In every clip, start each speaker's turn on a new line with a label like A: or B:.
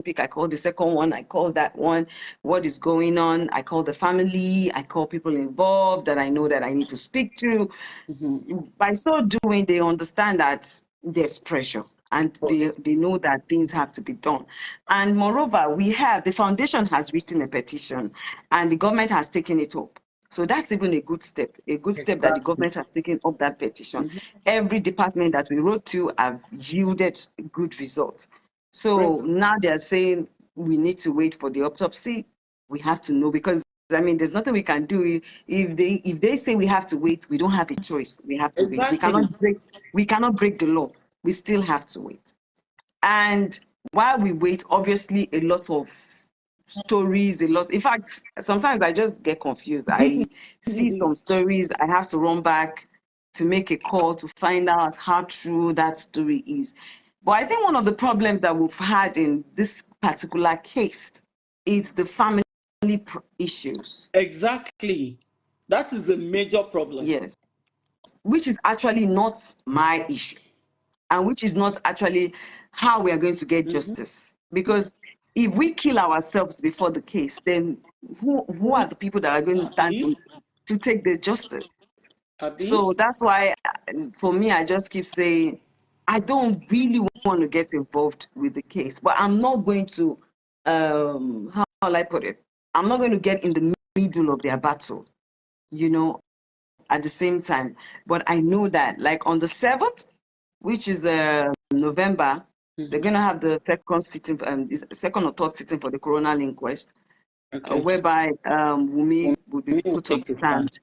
A: pick. I call the second one. I call that one. What is going on? I call the family. I call people involved that I know that I need to speak to. By so doing, they understand that there's pressure. And they know that things have to be done. And moreover, the foundation has written a petition and the government has taken it up. So that's even a good step that the government has taken up that petition. Every department that we wrote to have yielded good results. So now they're saying we need to wait for the autopsy. We have to know, because I mean, there's nothing we can do. If they say we have to wait, we don't have a choice. We have to wait. We cannot break the law. We still have to wait. And while we wait, obviously a lot of stories, in fact, sometimes I just get confused. I see some stories, I have to run back to make a call to find out how true that story is. But I think one of the problems that we've had in this particular case is the family issues.
B: Exactly. That is the major problem.
A: Yes. Which is actually not my issue, and which is not actually how we are going to get justice. Because if we kill ourselves before the case, then who are the people that are going to stand to take the justice? So that's why, for me, I just keep saying, I don't really want to get involved with the case, but I'm not going to, how will I put it? I'm not going to get in the middle of their battle, at the same time. But I know that, like on the 7th, which is November, they're going to have the second or third sitting for the coronal inquest, whereby Wunmi will be put on stand.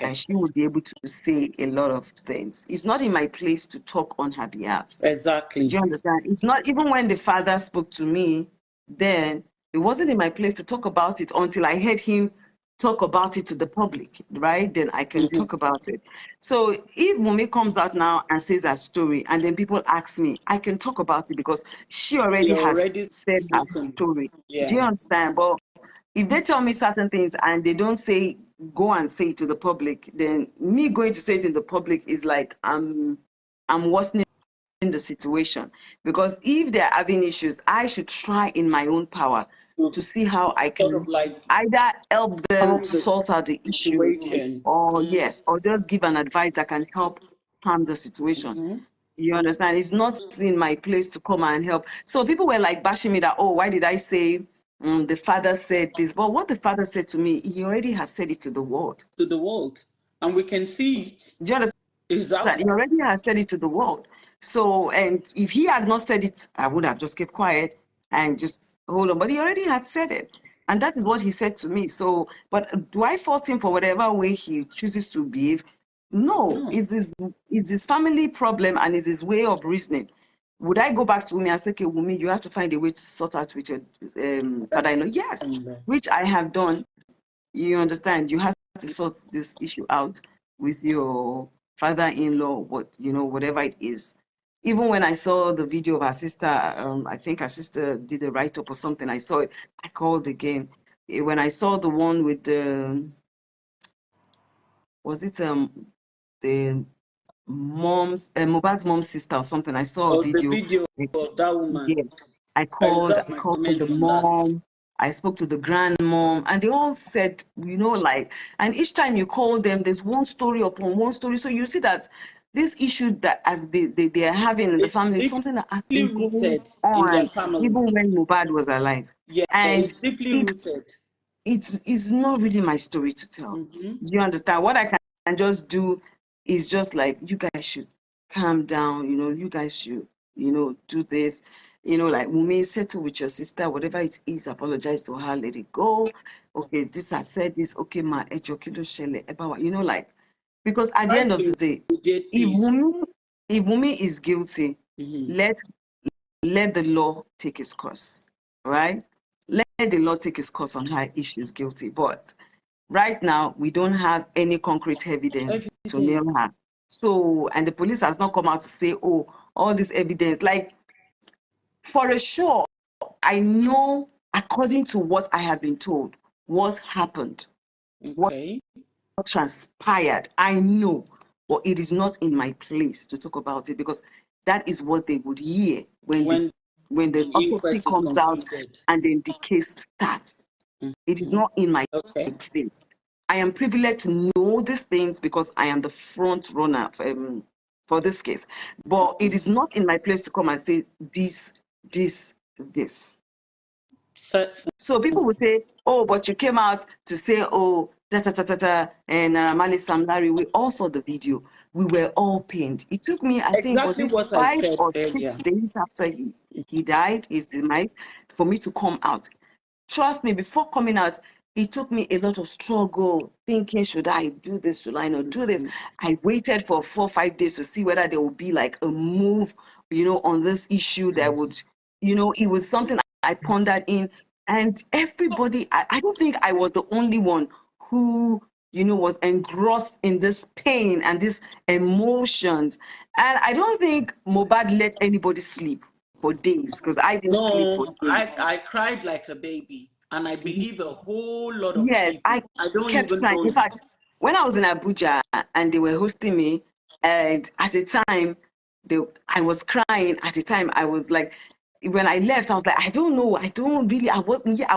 A: And she will be able to say a lot of things. It's not in my place to talk on her behalf.
B: Exactly.
A: Do you understand? It's not, even when the father spoke to me, then it wasn't in my place to talk about it until I heard him talk about it to the public, right? Then I can talk about it. So if Wunmi comes out now and says her story, and then people ask me, I can talk about it because she already has said her story.
B: Yeah.
A: Do you understand? But if they tell me certain things and they don't say, go and say it to the public, then me going to say it in the public is like I'm worsening the situation. Because if they're having issues, I should try in my own power to see how I can either help them sort out the issue, or just give an advice that can help calm the situation. You understand? It's not in my place to come and help. So people were like bashing me that, oh, why did I say the father said this? But what the father said to me, he already has said it to the world.
B: To the world. And we can see it.
A: Do you understand? Exactly. He already has said it to the world. So, and if he had not said it, I would have just kept quiet and just hold on. But he already had said it. And that is what he said to me. So, but do I fault him for whatever way he chooses to behave? No, it's his family problem and it's his way of reasoning. Would I go back to Wunmi and say, okay, Wunmi, you have to find a way to sort out with your father-in-law? Yes, which I have done. You understand? You have to sort this issue out with your father-in-law, whatever it is. Even when I saw the video of her sister, I think her sister did a write-up or something. I saw it. I called again. When I saw the one with was it the mom's Mohbad's mom's sister or something? I saw a video.
B: The video of that woman.
A: Yes, I called the mom. I spoke to the grandmom, and they all said, and each time you call them, there's one story upon one story. So you see that this issue that as they are having in the family is something that has been going on even when Mohbad was alive.
B: Yeah,
A: and
B: it's deeply rooted.
A: It's not really my story to tell. Do you understand? What I can just do is just like, you guys should calm down. You guys should, do this. Like Wunmi, settle with your sister, whatever it is, apologize to her, let it go. Okay, this I said this. Okay, ma, because at the end of the day, if Wunmi is guilty, let the law take its course, right? Let the law take its course on her if she's guilty. But right now, we don't have any concrete evidence to nail her. So, and the police has not come out to say, oh, all this evidence, like, for a sure, I know, according to what I have been told, what happened, what transpired. I know, but it is not in my place to talk about it, because that is what they would hear when when the
B: The
A: autopsy
B: inquest is
A: comes out
B: concluded.
A: and then the case starts. It is
B: Mhm.
A: not in my
B: Okay.
A: place. I am privileged to know these things because I am the front runner for this case. But it is not in my place to come and say this. So people would say, oh, but you came out to say, oh, and Naramali Sam Larry, we all saw the video. We were all pained. It took me, I think, was
B: Exactly
A: it
B: what I
A: 5
B: said
A: or 6
B: earlier.
A: days after he died, his demise, for me to come out. Trust me, before coming out, it took me a lot of struggle, thinking, should I do this? Should I not do this? I waited for 4 or 5 days to see whether there would be like a move, on this issue that would, it was something I pondered in. And everybody, I don't think I was the only one who, was engrossed in this pain and these emotions. And I don't think Mohbad let anybody sleep for days, because I didn't sleep for
B: No,
A: days.
B: I cried like a baby, and I believe a whole lot of
A: Yes,
B: people.
A: I
B: I don't
A: kept
B: even
A: trying.
B: know
A: In
B: you.
A: fact, when I was in Abuja and they were hosting me, and at the time, I was crying. At the time, I was like, when I left, I was like, I don't know. I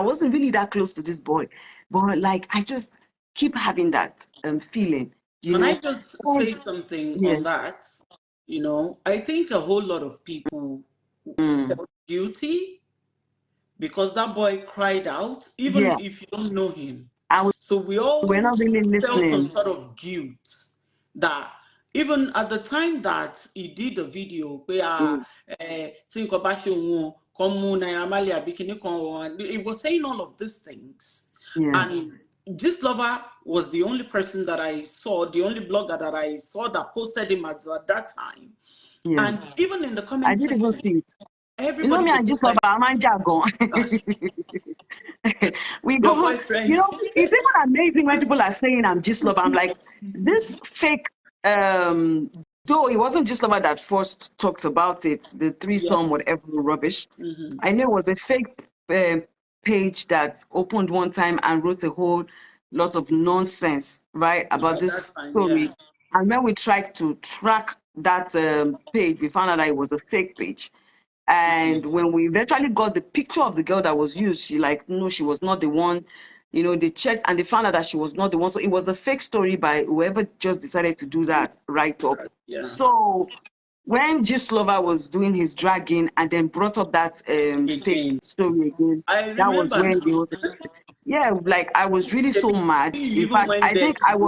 A: wasn't really that close to this boy, but like, I just keep having that feeling,
B: Can I just
A: And
B: say something
A: yeah,
B: on that? I think a whole lot of people
A: mm,
B: felt guilty because that boy cried out, even if you
A: yes,
B: don't know him.
A: I was.
B: So we
A: We're
B: all
A: not really
B: felt some
A: listening.
B: sort of guilt that even at the time that he did the video, where
A: Mm,
B: think about you, it was saying all of these things.
A: yeah,
B: And this lover was the only person that I saw, the only blogger that I saw that posted him at that time.
A: yeah.
B: And even in the
A: I
B: comment
A: did even
B: section,
A: see it.
B: everybody
A: Me, I
B: was
A: just
B: just
A: love
B: like,
A: our man jargon. We
B: your
A: go,
B: boyfriend.
A: it's even amazing when people are saying I'm just love. I'm like, this fake, though it wasn't just lover that first talked about it, the
B: Yeah.
A: threesome, whatever rubbish.
B: Mm-hmm.
A: I know it was a fake page that opened one time and wrote a whole lot of nonsense, right, about
B: At that
A: this
B: time, yeah.
A: story. And when we tried to track that page, we found out that it was a fake page. And when we eventually got the picture of the girl that was used, she like, no, she was not the one. They checked and they found out that she was not the one. So it was a fake story by whoever just decided to do that write up.
B: Yeah.
A: So when Gist Lover was doing his dragging and then brought up that fake
B: Again.
A: story again,
B: I
A: that was
B: remember
A: when
B: now.
A: they was, yeah, like I was really so mad.
B: You
A: In
B: even
A: fact,
B: went
A: I
B: there
A: think I
B: to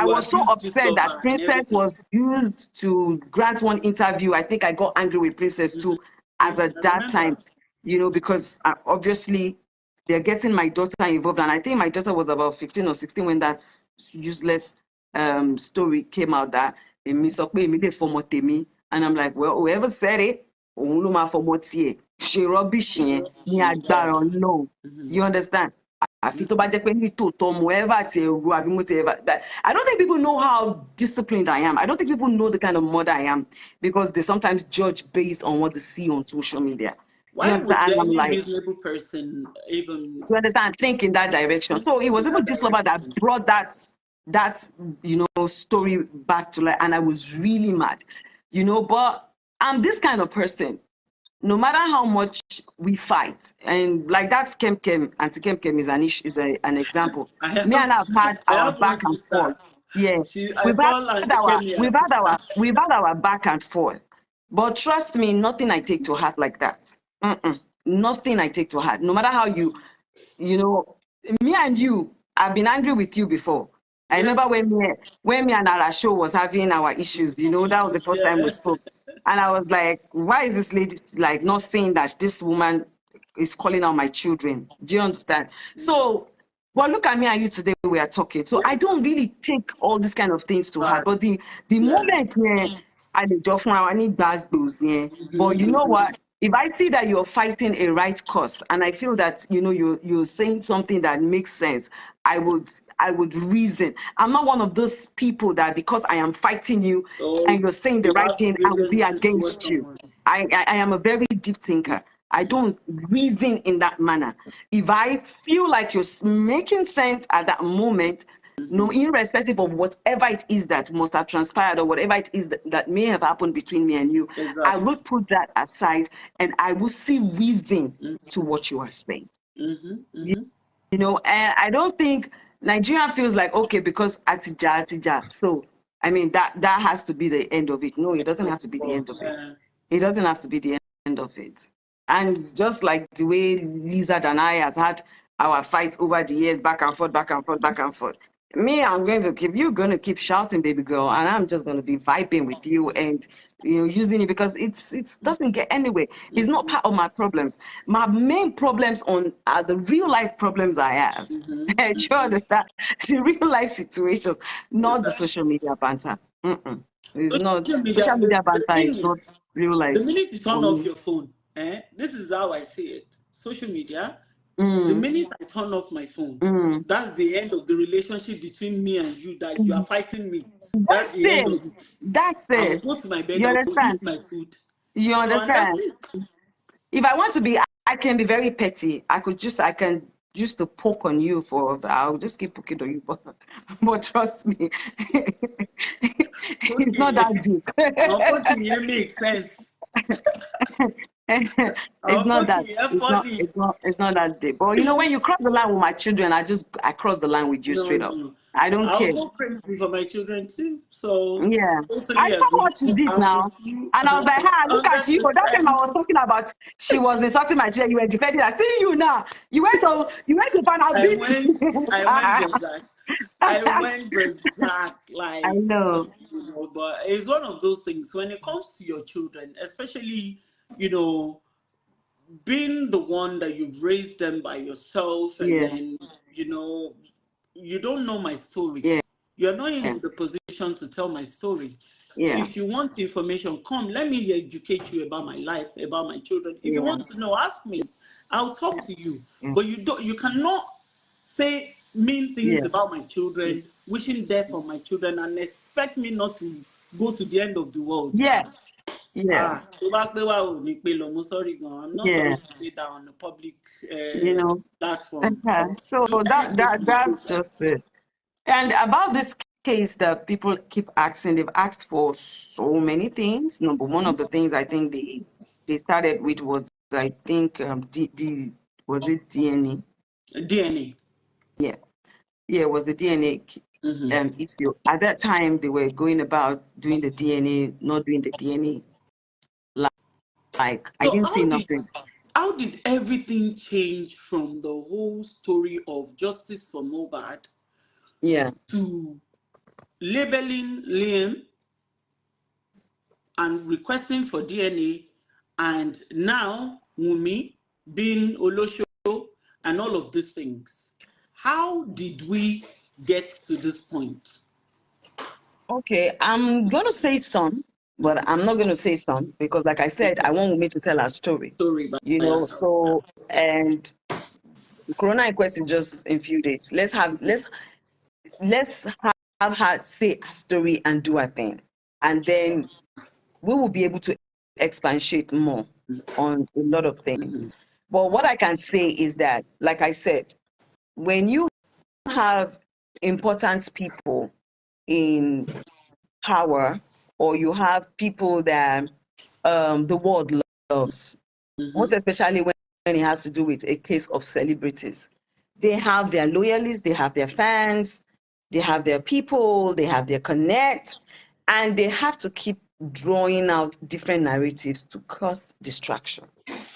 A: was so
B: abuse this
A: upset that
B: lover and
A: Princess
B: everything.
A: was used to grant one interview. I think I got angry with Princess too, as at
B: I
A: that time,
B: remember.
A: because obviously they're getting my daughter involved, and I think my daughter was about 15 or 16 when that useless story came out that èmi sọ pé èmi lè fọmọ tèmi, and I'm like, well, whoever said it, òun ló máa fọmọ tiẹ̀ ṣe rubbish yẹn ní agbára Ọlọ́run. You understand? Àfi tó bá jẹ́ pé ní tòótọ́ mo ever ti ẹ̀rù àbí mo ti ever. I don't think people know how disciplined I am. I don't think people know the kind of mother I am, because they sometimes judge based on what they see on social media. Do you
B: Why
A: understand?
B: would
A: And I'm
B: any
A: like,
B: reasonable person even
A: do you understand? Think in that direction. So it
B: in
A: was even
B: that
A: just Lover that
B: direction?
A: brought that story back to life, and I was really mad. But I'm this kind of person. No matter how much we fight, and like that Kem Kem, Auntie Kem Kem is an example.
B: I
A: Me
B: have
A: and I've had
B: I
A: our
B: have one
A: back and forth.
B: sister.
A: Yeah,
B: I
A: we've had
B: call Auntie
A: our
B: Kemi her
A: we've had
B: sister.
A: our back and forth. But trust me, nothing I take to heart like that. Nothing I take to heart. No matter how you know, me and you, I've been angry with you before. I
B: Yes.
A: remember when me and Arasho was having our issues, that was the first time we
B: Yeah.
A: spoke. And I was like, why is this lady like not saying that this woman is calling out my children? Do you understand? So, well, look at me and you today, we are talking. So I
B: Yes.
A: don't really take all these kind of things to heart.
B: But
A: But the
B: yeah.
A: moment where I need those, yeah. But you know what? If I see that you're fighting a right cause, and I feel that you're saying something that makes sense, I would reason. I'm not one of those people that because I am fighting you
B: So
A: and you're saying the
B: you
A: right
B: have to
A: thing, I will
B: reason
A: be
B: towards
A: against you.
B: someone.
A: I am a very deep thinker. I don't reason in that manner. If I feel like you're making sense at that moment, No, irrespective of whatever it is that must have transpired or whatever it is that may have happened between me and you, I
B: Exactly.
A: will put that aside and I will see reason to what you are saying. You know, and I don't think Nigeria feels like, okay, because Atija. So, I mean, that has to be the end of it. No, it doesn't have to be the end of it. It doesn't have to be the end of it. And just like the way Lizard and I has had our fights over the years, back and forth, back and forth, back and forth. Me, you're going to keep shouting, baby girl, and I'm just going to be vibing with you and, you know, using it because it doesn't get anywhere. It's not part of my problems. My main problems are the real life problems I have. Do you understand? The real life situations, not the social media banter. It's not.
B: Social media,
A: Social media
B: the
A: banter
B: thing
A: is not
B: is,
A: real
B: the
A: life
B: minute you
A: for
B: turn off
A: me.
B: your phone, this is how I see it. Social media, the
A: Mm,
B: minute I turn off my phone,
A: mm.
B: that's the end of the relationship between me and you, that you are fighting me. That's
A: That's
B: the end
A: it.
B: of it.
A: That's
B: I will
A: it.
B: go to my bed,
A: You
B: I will eat
A: understand?
B: my food.
A: You
B: So, and that's
A: understand?
B: it.
A: If I want to be, I can be very petty. I can just to poke on you I'll just keep poking on you, but trust me, it's not
B: Okay.
A: that deep.
B: Okay, it makes sense.
A: It's not that.
B: Okay,
A: It's not.
B: funny.
A: It's not that deep. But you know, when you cross the line with my children, I cross the line with you
B: No,
A: straight up.
B: no.
A: I don't
B: I'll
A: care.
B: go crazy for my children too. So
A: Yeah. I
B: totally
A: saw
B: agree.
A: what you did
B: I'm with
A: now.
B: you
A: And I was like, look at you. That time I
B: 100%.
A: was talking about she was insulting my children. You were defending her. See you now. You went to find out
B: I
A: beat.
B: went I went berserk. I went berserk,
A: I
B: like,
A: know.
B: but it's one of those things when it comes to your children, especially, you know, being the one that you've raised them by yourself, and
A: Yeah.
B: then, you don't know my story.
A: Yeah.
B: You're not in the position to tell my story.
A: Yeah.
B: If you want information, come, let me educate you about my life, about my children. If you
A: Yeah.
B: want to know, ask me. I'll talk to you.
A: Yeah.
B: But you cannot say mean things
A: Yeah.
B: about my children, wishing death on my children, and expect me not to go to the end of the world.
A: Yes. Yes.
B: Sorry, I'm not
A: Yeah.
B: sorry to say that on a public
A: You know.
B: platform.
A: So
B: You
A: that's just it. And about this case that people keep asking, they've asked for so many things. Number one of the things I think they started with was, I think, was it DNA?
B: DNA.
A: Yeah, yeah, it was the DNA issue. At that time, they were going about doing the DNA, not doing the DNA. Like I
B: So
A: didn't see nothing.
B: how did everything change from the whole story of justice for Mohbad
A: Yeah,
B: to labeling Liam and requesting for DNA, and now Wunmi being Olosho and all of these things? How did we get to this point?
A: okay. I'm gonna say some, but I'm not gonna say some because, like I said, I want me to tell our story.
B: Story
A: You
B: by
A: know,
B: yourself.
A: so and Corona inquest is just in few days. Let's have her say a story and do a thing, and then we will be able to expatiate more on a lot of things. But what I can say is that, like I said, when you have important people in power, or you have people that the world loves, most especially when it has to do with a case of celebrities. They have their loyalists, they have their fans, they have their people, they have their connect, and they have to keep drawing out different narratives to cause distraction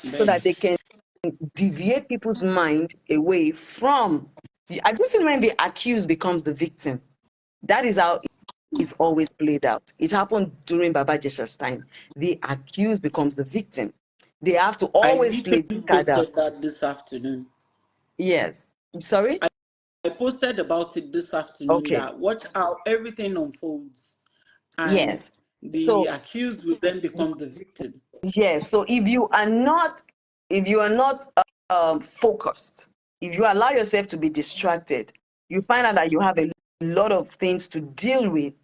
A: so
B: Then
A: that they can deviate people's mind away from. I just think when the accused becomes the victim, that is how it's always played out. It happened during Baba Jesha's time. The accused becomes the victim. They have to
B: I
A: always play
B: literally
A: card out.
B: posted that this afternoon.
A: Yes. Sorry?
B: I posted about it this afternoon,
A: Okay.
B: that watch how everything unfolds and
A: Yes.
B: the
A: So
B: accused will then become the victim.
A: yes. So if you are not focused, if you allow yourself to be distracted, you find out that you have a lot of things to deal with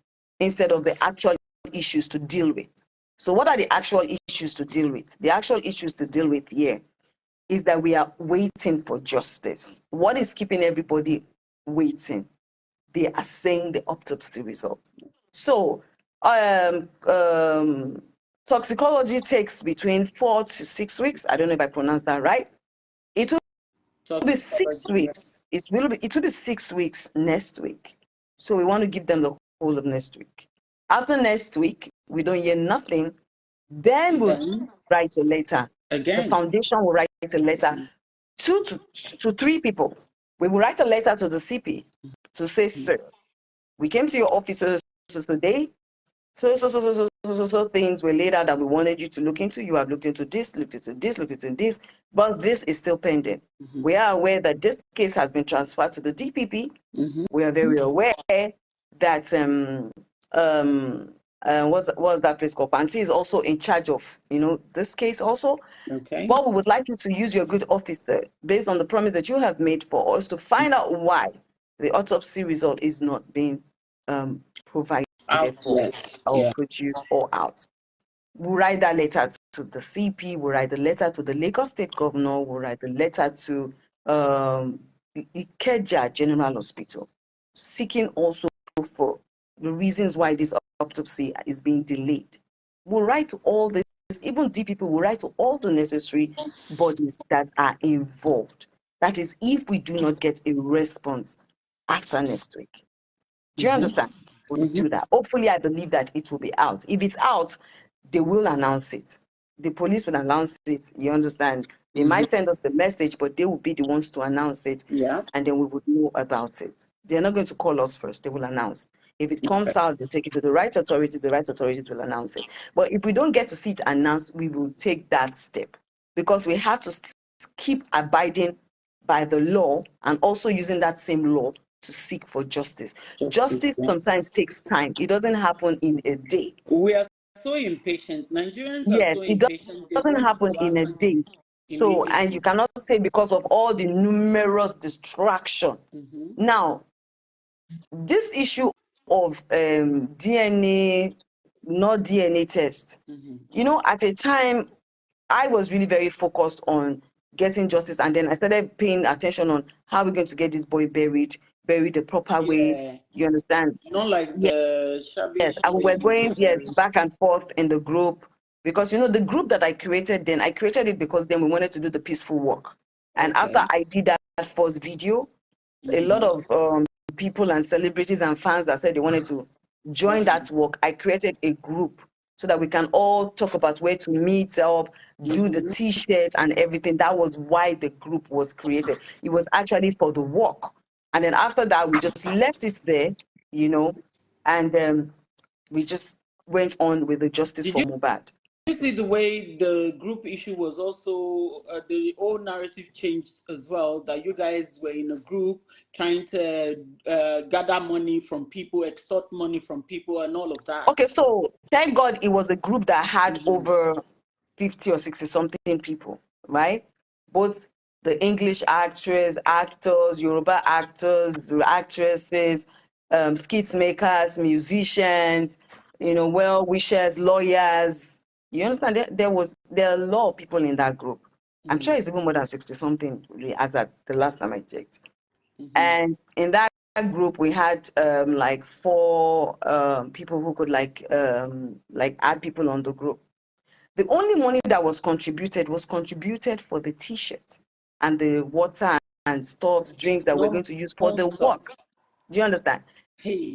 A: instead of the actual issues to deal with. So what are the actual issues to deal with? The actual issues to deal with here is that we are waiting for justice. What is keeping everybody waiting? they are saying the autopsy result. So toxicology takes between 4 to 6 weeks. I don't know if I pronounced that right. It will be 6 weeks. It will be 6 weeks next week. So we want to give them the whole of next week. After next week, we don't hear nothing. Then we'll write a letter.
B: Again.
A: The foundation will write a letter. 2 to 3 people. We will write a letter to the CP to say, sir, we came to your offices today. So things were laid out that we wanted you to look into. You have looked into this, but this is still pending. We are aware that this case has been transferred to the DPP. We are very aware that what's that place called? Panti is also in charge of this case also.
B: Okay.
A: But we would like you to use your good officer based on the promise that you have made for us to find out why the autopsy result is not being provided for or produced or out. We'll write that letter to the CP, we'll write the letter to the Lagos State Governor, we'll write the letter to Ikeja General Hospital, seeking also for the reasons why this autopsy is being delayed. We'll write to all this, even DPP will write to all the necessary bodies that are involved. That is, if we do not get a response after next week. Do you understand? We'll do that. Hopefully, I believe that it will be out. If it's out, they will announce it. The police will announce it. You understand? They might send us the message, but they will be the ones to announce it.
B: Yeah.
A: And then we would know about it. They're not going to call us first. They will announce. If it comes out, they take it to the right authority. The right authority will announce it. But if we don't get to see it announced, we will take that step. Because we have to keep abiding by the law and also using that same law to seek for justice. Justice sometimes takes time. It doesn't happen in a day.
B: We are so impatient. Nigerians are so impatient.
A: It doesn't happen in a day. So, and you cannot say because of all the numerous distraction. Now, this issue of DNA, not DNA test, at a time, I was really very focused on getting justice, and then I started paying attention on how we're going to get this boy buried the proper way. You understand?
B: Not like the shabby.
A: Yes, and we were going back and forth in the group because the group that I created it because then we wanted to do the peaceful work. And after I did that first video, a lot of people and celebrities and fans that said they wanted to join that work, I created a group so that we can all talk about where to meet up, do the T-shirts and everything. That was why the group was created. It was actually for the work. And then after that, we just left it there, and we just went on with the justice for Mohbad.
B: You see the way the group issue was also, the whole narrative changed as well, that you guys were in a group trying to gather money from people, extort money from people and all of that.
A: Okay, so thank God it was a group that had over 50 or 60 something people, right? Both the English actors, Yoruba actors, actresses, skits makers, musicians, well-wishers, lawyers. You understand? There are a lot of people in that group. I'm sure it's even more than 60 something as at the last time I checked. And in that group we had like 4 people who could like add people on the group. The only money that was contributed for the T-shirt and the water and stocks, drinks that we're going to use for the work. Do you understand?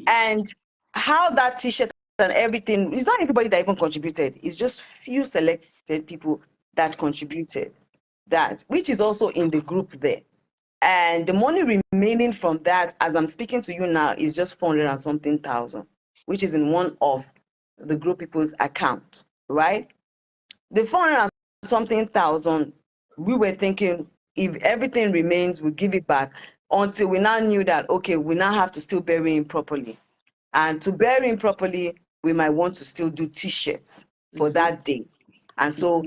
A: And how that T-shirt and everything, it's not everybody that even contributed. It's just few selected people that contributed that, which is also in the group there. And the money remaining from that, as I'm speaking to you now, is just 400 and something thousand, which is in one of the group people's account, right? The 400 and something thousand, we were thinking if everything remains, we'll give it back, until we now knew that, okay, we now have to still bury him properly. And to bury him properly, we might want to still do T-shirts for that day. And so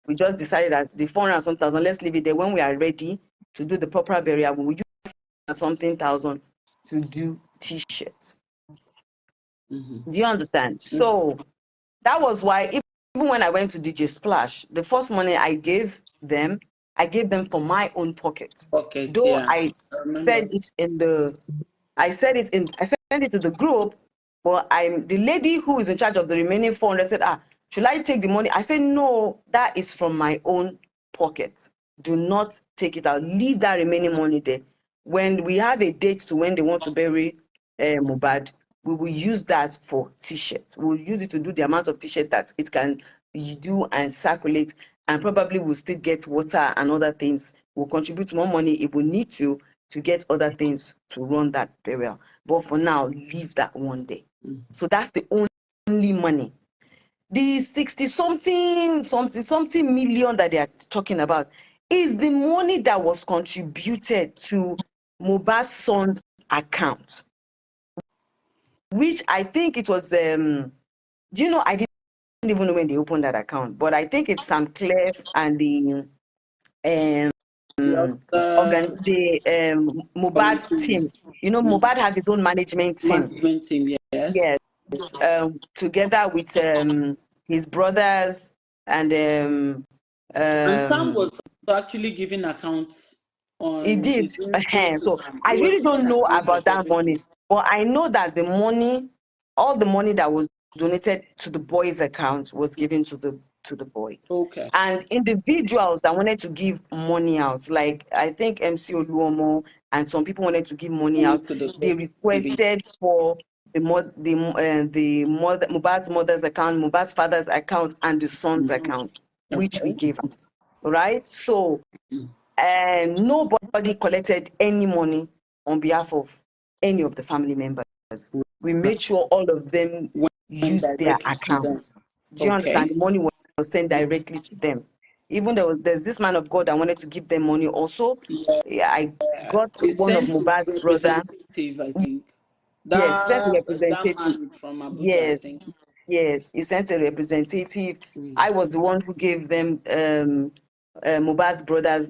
A: we just decided that the 400 and some thousand, let's leave it there. When we are ready to do the proper burial, we will use something thousand to do T-shirts. Do you understand? So that was why even when I went to DJ Splash, the first money I gave them for my own pocket. Though I said it I sent it to the group, but the lady who is in charge of the remaining 400 said, should I take the money? I said, no, that is from my own pocket. Do not take it out. Leave that remaining money there. When we have a date to when they want to bury Mohbad, we will use that for t-shirts. We'll use it to do the amount of t-shirts that it can do and circulate, and probably we'll still get water and other things. We'll contribute more money if we need to get other things to run that burial. But for now, leave that one day. So that's the only money. The 60-something million that they are talking about is the money that was contributed to Mohbad's son's account, which I think it was, do you know, I didn't even know when they opened that account, but I think it's Sam Clef and the Mohbad team. You know, Mohbad has his own management team.
B: Yes.
A: Yes, together with his brothers and
B: Sam was actually giving accounts on.
A: He did. So I really don't know about that money, but I know that the money, all the money that was donated to the boy's account was given to the boy.
B: Okay.
A: And individuals that wanted to give money out, like I think MC Oluomo and some people wanted to give money out, they requested for Mohbad's mother's account, Mohbad's father's account, and the son's account, which we gave out. Right? So nobody collected any money on behalf of any of the family members. We made sure all of them used their account. Do you understand? The money was sent directly to them. Even there's this man of God that wanted to give them money also. I got one of Mohbad's brother.
B: I think.
A: Yes, sent a representative.
B: From Abuja, I think.
A: Yes, he sent a representative. I was the one who gave them Mohbad's brother's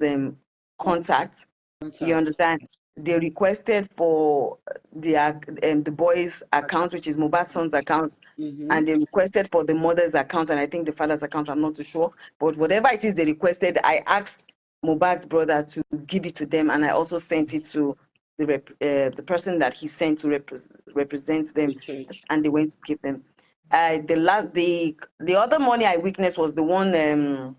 A: contact. You understand? They requested for the boy's account, which is Mohbad's son's account, and they requested for the mother's account, and I think the father's account. I'm not too sure, but whatever it is they requested, I asked Mohbad's brother to give it to them, and I also sent it to the person that he sent to represent them, and they went to give them. The other money I witnessed was the one the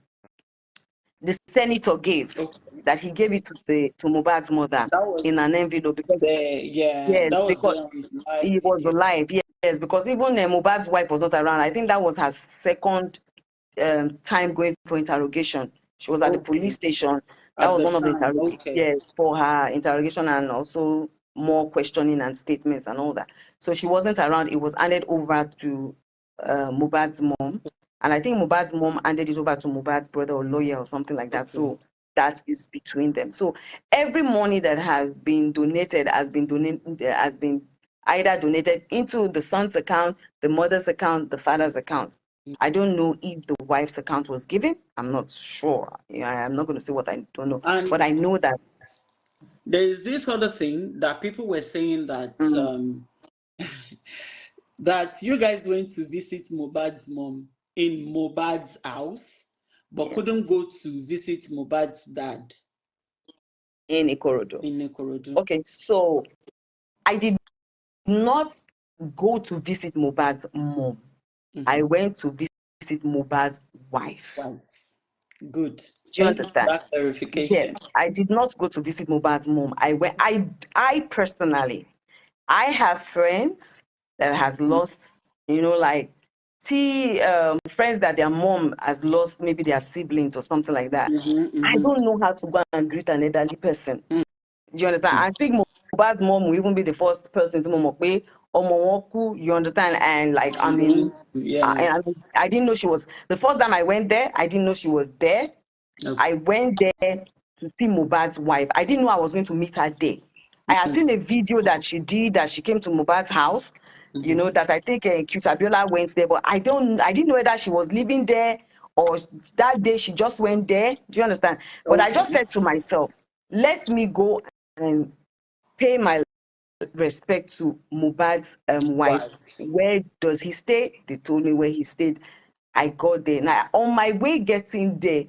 A: senator gave, that he gave it to Mohbad's mother in an envelope, because because he was alive. Yes, because even Mohbad's wife was not around. I think that was her second time going for interrogation. She was at the police station. That was one of the interrogations. Yes, for her interrogation, and also more questioning and statements and all that. So she wasn't around. It was handed over to Mohbad's mom. And I think Mohbad's mom handed it over to Mohbad's brother or lawyer or something like that. So that is between them. So every money that has been donated has been either donated into the son's account, the mother's account, the father's account. I don't know if the wife's account was given. I'm not sure. I'm not going to say what I don't know. But I know that
B: there is this other thing that people were saying that that you guys went to visit Mohbad's mom in Mohbad's house, but couldn't go to visit Mohbad's dad
A: in Ikorodu. Okay, so I did not go to visit Mohbad's mom. I went to visit Mohbad's wife.
B: Good.
A: Do you understand?
B: That clarification.
A: Yes, I did not go to visit Mohbad's mom. I personally, I have friends that has lost, like friends that their mom has lost, maybe their siblings or something like that. I don't know how to go and greet an elderly person. Do you understand? I think Mohbad's mom will even be the first person to Momope or Momoku, you understand? And like, I didn't know she was, the first time I went there, I didn't know she was there. I went there to see Mohbad's wife. I didn't know I was going to meet her there. I had seen a video that she did, that she came to Mohbad's house, that I think Cute Abiola went there, but I didn't know whether she was living there or that day she just went there. Do you understand? But I just said to myself, let me go and pay my respect to Mohbad's wife. Where does he stay? They told me where he stayed. I got there. Now, on my way getting there,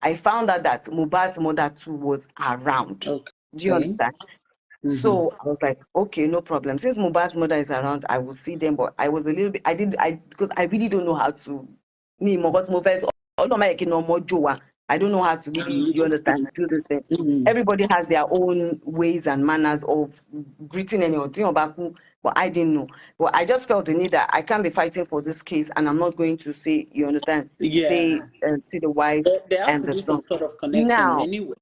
A: I found out that Mohbad's mother too was around. Do you understand? So I was like, okay, no problem. Since Mohbad's mother is around, I will see them. But I was a little bit, because I really don't know how to, me, Mohbad's mother is, I don't know how to really, you understand, do this thing. Everybody has their own ways and manners of greeting anyone, but I didn't know. But I just felt the need that I can't be fighting for this case, and I'm not going to say, you understand,
B: Yeah.
A: see the wife
B: There has
A: and
B: to
A: the
B: be
A: son.
B: some sort of connection
A: Now,
B: anyway.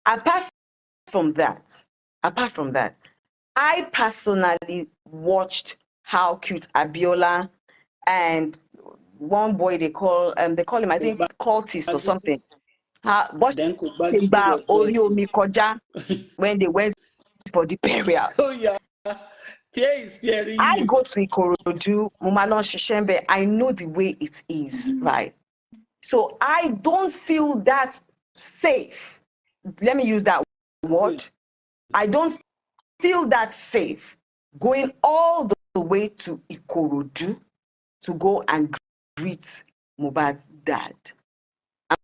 A: apart from that, I personally watched how cute Abiola and one boy they call him, I think, cultist or something.
B: Then Kubagidi was
A: Koja when they went for the burial.
B: oh yeah, fear is fearing
A: I
B: you.
A: go to Ikorodu, Mumalon Shishembe, I know the way it is, right? So I don't feel that safe. Let me use that word.
B: Good.
A: I don't feel that safe going all the way to Ikorodu to go and greet Mohbad's dad. Am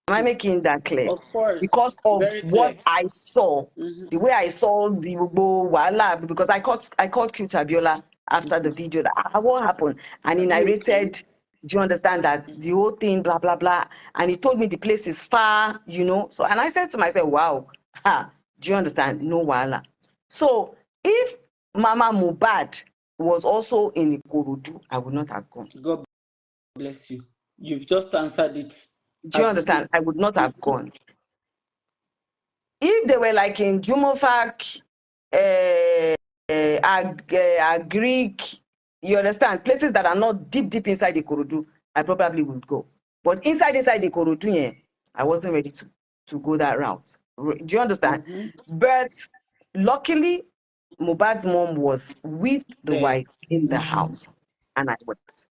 A: I making that clear?
B: Of course,
A: Because of
B: very
A: what
B: clear.
A: I saw, the way I saw the Wala, because I called Cute Abiola after the video that what happened, and he narrated. Okay? Do you understand that the whole thing, blah blah blah, and he told me the place is far, So, and I said to myself, wow, do you understand? No Wala. So if Mama Mohbad was also in Ikorodu, I would not have gone.
B: God bless you. You've just answered it.
A: Do you understand? I would not have gone. If they were like in Jumofak, Greek, you understand, places that are not deep inside the Ikorodu, I probably would go. But inside the Ikorodu, yeah, I wasn't ready to go that route. Do you understand? But luckily, Mohbad's mom was with the wife in the house, and I went.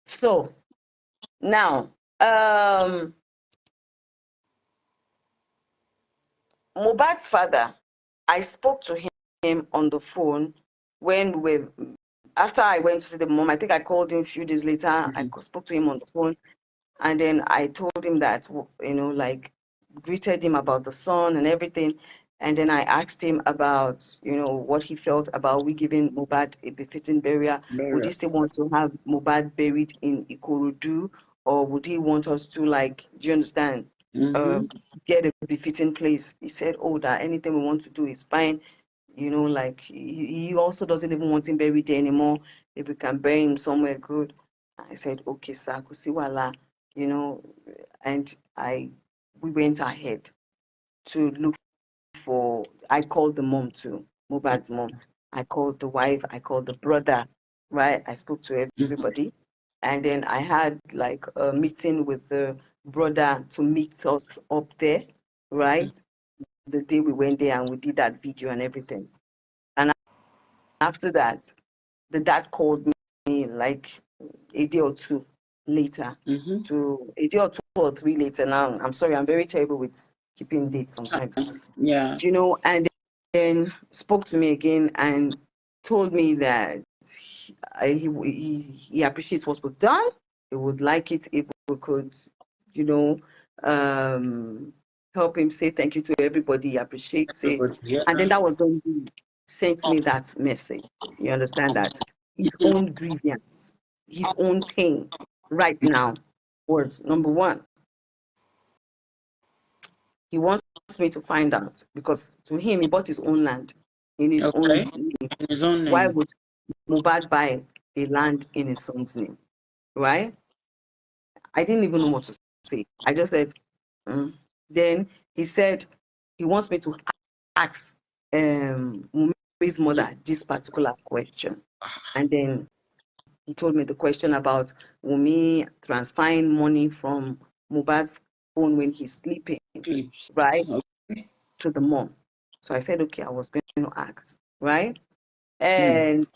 A: So now, Mohbad's father, I spoke to him on the phone when after I went to see the mom. I think I called him a few days later. I spoke to him on the phone, and then I told him that, greeted him about the son and everything. And then I asked him about, what he felt about we giving Mohbad a befitting burial. Would he still want to have Mohbad buried in Ikorodu, or would he want us to, do you understand, get a befitting place? He said, oh, that anything we want to do is fine. He also doesn't even want him buried there anymore. If we can bury him somewhere good. I said, okay, sir, kusiwala, and we went ahead to look for. I called the mom too, Mohbad's mom. I called the wife. I called the brother. Right. I spoke to everybody, and then I had like a meeting with the brother to meet us up there. Right. The day we went there and we did that video and everything. And after that, the dad called me like a day or two later, to a day or 2 or 3 later. Now, I'm sorry, I'm very terrible with keeping dates sometimes.
B: Yeah.
A: And then spoke to me again and told me that he appreciates what we've done. He would like it if we could, help him say thank you to everybody. He appreciates it. And then that was when he sent me that message. You understand that? His own grievance, his own pain right now was, number one, he wants me to find out, because to him, he bought his own land in his own name.
B: His own name.
A: Why would Mohbad buy a land in his son's name? Right? I didn't even know what to say. I just said, Then he said he wants me to ask Mumi's mother this particular question. And then he told me the question about Wunmi transferring money from Mohbad's phone when he's sleeping, right, to the mom. So I said, okay, I was going to ask, right? And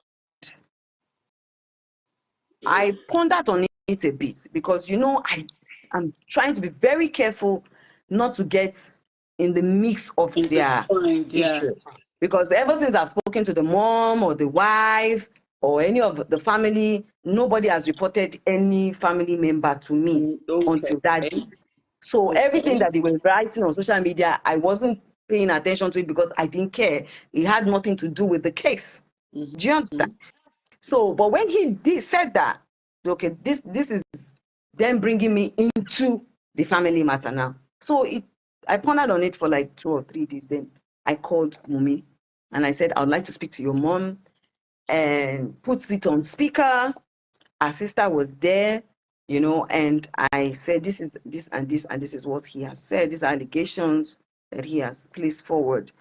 A: I pondered on it a bit because, I'm trying to be very careful not to get in the mix of their issues. Because ever since I've spoken to the mom or the wife or any of the family, nobody has reported any family member to me until that day. So everything that they were writing on social media, I wasn't paying attention to it because I didn't care. It had nothing to do with the case.
B: Mm-hmm.
A: Do you understand? So, but when he said that, okay, this is then bringing me into the family matter now. So I pondered on it for like 2 or 3 days. Then I called Wunmi and I said, I would like to speak to your mom, and puts it on speaker. Our sister was there, and I said, this is this and this, and this is what he has said. These allegations that he has placed forward.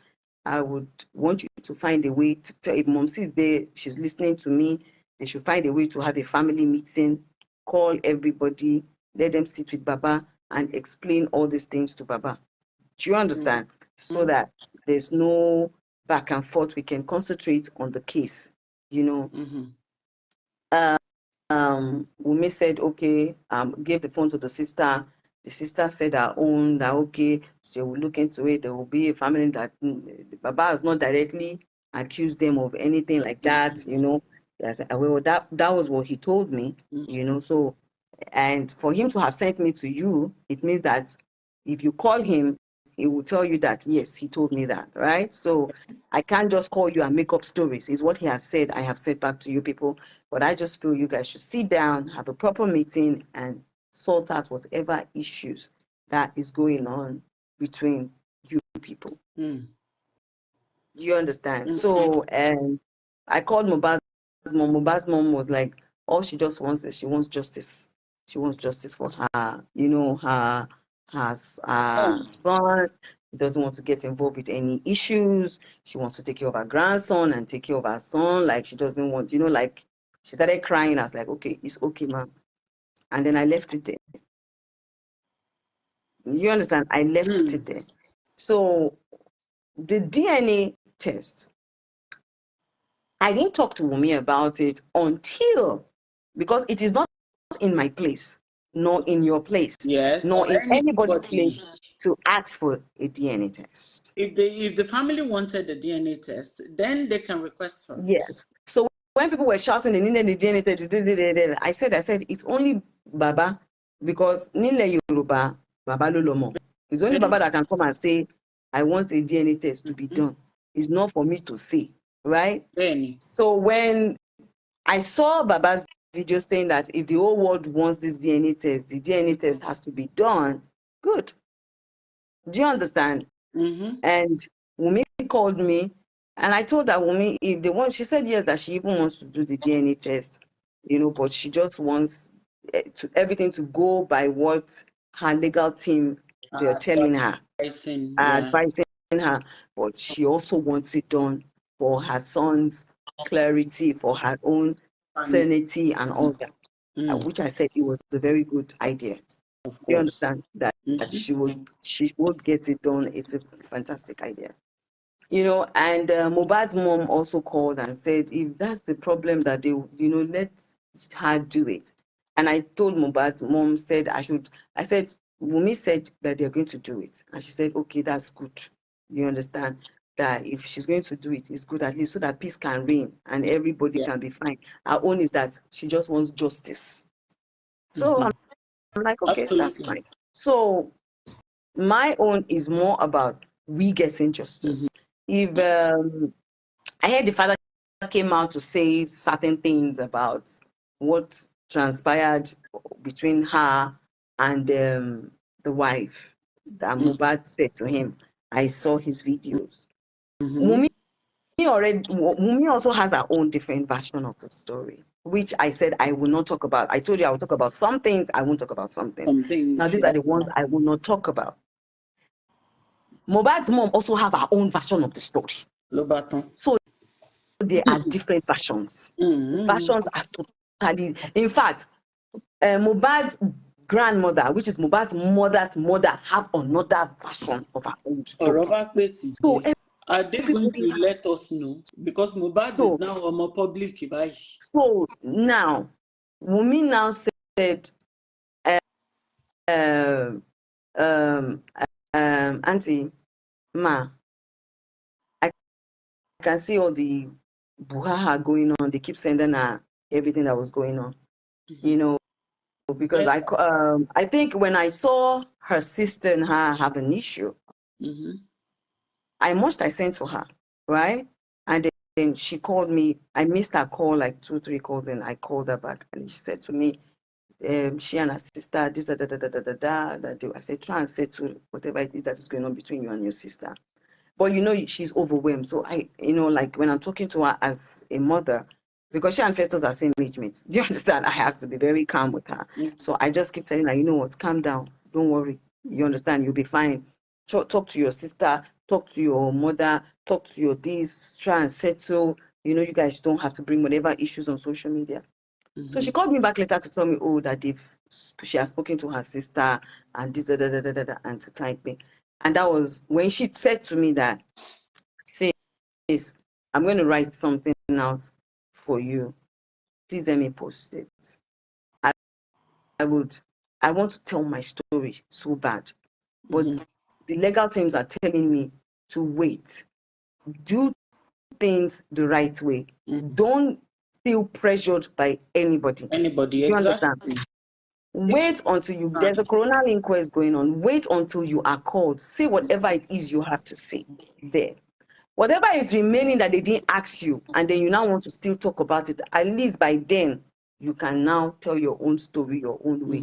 A: I would want you to find a way to tell, if mom is there, she's listening to me, they should find a way to have a family meeting, call everybody, let them sit with Baba and explain all these things to Baba. Do you understand? So that there's no back and forth, we can concentrate on the case, Wunmi said, okay, gave the phone to the sister. The sister said her own, that okay, she will look into it. There will be a family that Baba has not directly accused them of anything like that, Yes, well, that was what he told me, So, and for him to have sent me to you, it means that if you call him, he will tell you that, yes, he told me that, right? So I can't just call you and make up stories. Is what he has said. I have said back to you people. But I just feel you guys should sit down, have a proper meeting, and sort out whatever issues that is going on between you people. You understand? So, and I called Mohbad's mom. Mohbad's mom was like, all she just wants is she wants justice. She wants justice for her, her son. She doesn't want to get involved with any issues. She wants to take care of her grandson and take care of her son. Like, she doesn't want, like, she started crying. I was like, okay, it's okay, ma'am. And then I left it there. You understand? I left it there. So the DNA test, I didn't talk to Wunmi about it until, because it is not in my place, nor in your place, nor in anybody's place to ask for a DNA test.
B: If the family wanted the DNA test, then they can request for it.
A: Yes. So when people were shouting they needed the DNA test, I said it's only Baba, because Nile Yoruba, Baba Lolomo. It's only Baba that can come and say, I want a DNA test to be done. It's not for me to say, right? So when I saw Baba's video saying that if the whole world wants this DNA test, the DNA test has to be done, good. Do you understand? And Wunmi called me, and I told that Wunmi, if they want, she said yes, that she even wants to do the DNA test, but she just wants everything to go by what her legal team, they're telling her, advising her, but she also wants it done for her son's clarity, for her own sanity and all that, which I said it was a very good idea. You understand that she would get it done. It's a fantastic idea. And Mohbad's mom also called and said, if that's the problem that they, let her do it. And I told Mohbad's mom, I said, Wunmi said that they're going to do it. And she said, okay, that's good. You understand that if she's going to do it, it's good, at least so that peace can reign and everybody can be fine. Our own is that she just wants justice. So I'm like, okay, that's fine. So my own is more about we getting justice. If I heard the father came out to say certain things about what transpired between her and the wife that Mohbad said to him. I saw his videos. Wunmi also has her own different version of the story, which I said I will not talk about. I told you I will talk about some things, I won't talk about some things. Now these are the ones I will not talk about. Mohbad's mom also have her own version of the story. So there are different versions. Versions are totally, in fact, Mohbad's grandmother, which is Mohbad's mother's mother, have another version of her own story.
B: So are they going to let us know? Because Mohbad is now a more public.
A: So now, Wunmi now said, Auntie, Ma, I can see all the buhaha going on. They keep sending her everything that was going on, because I think when I saw her sister and her have an issue, I sent to her, right? And then she called me. I missed her call like 2, 3 calls, and I called her back, and she said to me, she and her sister, this, that. I said, try and settle whatever it is that is going on between you and your sister. But she's overwhelmed. So like when I'm talking to her as a mother, because she and Festus are same age mates. Do you understand? I have to be very calm with her. So I just keep telling her, you know what, calm down. Don't worry. You understand? You'll be fine. Talk to your sister, talk to your mother, talk to your this, try and settle. You guys don't have to bring whatever issues on social media. So she called me back later to tell me, that she has spoken to her sister and this, and to thank me. And that was when she said to me that, sis, I'm going to write something out for you. Please let me post it. I want to tell my story so bad, but the legal teams are telling me to wait. Do things the right way. Don't feel pressured by anybody. Do you
B: exactly.
A: understand? Wait until there's a coroner inquest going on. Wait until you are called. Say whatever it is you have to say there. Whatever is remaining that they didn't ask you, and then you now want to still talk about it, at least by then, you can now tell your own story, your own way.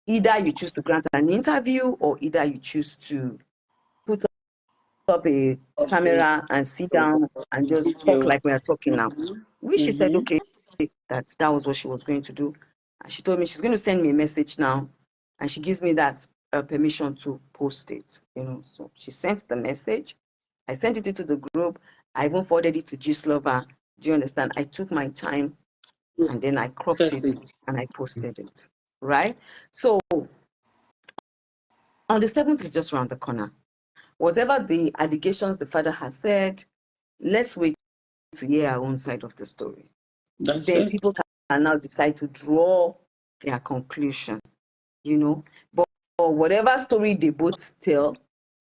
A: Either you choose to grant an interview, or either you choose to put up a camera and sit down and just talk like we are talking now. Which she said, okay, that was what she was going to do. And she told me she's going to send me a message now, and she gives me that permission to post it. So she sent the message. I sent it into the group. I even forwarded it to Gislover. Do you understand? I took my time, and then I cropped it and I posted it. Right? So on the 7th, it's just around the corner. Whatever the allegations the father has said, let's wait to hear our own side of the story. Then people can now decide to draw their conclusion, But whatever story they both tell,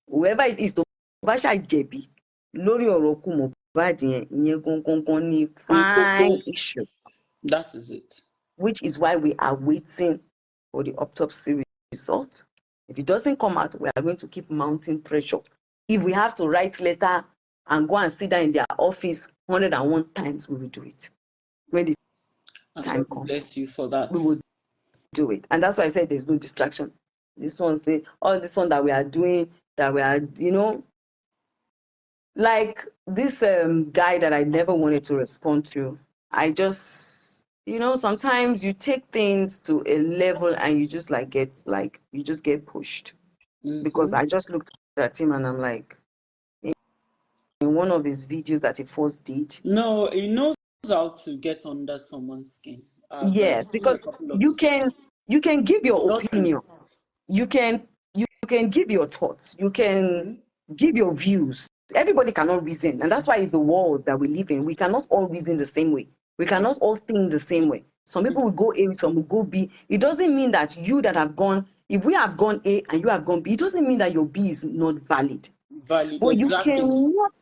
A: whoever it is, to bá ṣàjẹ̀bi lórí ọ̀rọ̀ ikú Mohbad yẹn, ìyẹn gangan ni prime issue.
B: That is it.
A: Which is why we are waiting for the autopsy result. If it doesn't come out, we are going to keep mounting pressure. If we have to write letter and go and sit down in their office 101 times, we will do it. When the time comes,
B: bless you for that.
A: We will do it. And that's why I said there's no distraction. This one say, this one that we are doing, that we are, like this guy that I never wanted to respond to. I just, sometimes you take things to a level and you just get pushed. Because I just looked at him and I'm like, in one of his videos that he first did.
B: No, he knows how to get under someone's skin.
A: Yes, because you can give your opinion. You can give your thoughts. You can give your views. Everybody cannot reason. And that's why it's the world that we live in. We cannot all reason the same way. We cannot all think the same way. Some people will go A, some will go B. It doesn't mean that you that have gone, if we have gone A and you have gone B, it doesn't mean that your B is not valid. But you cannot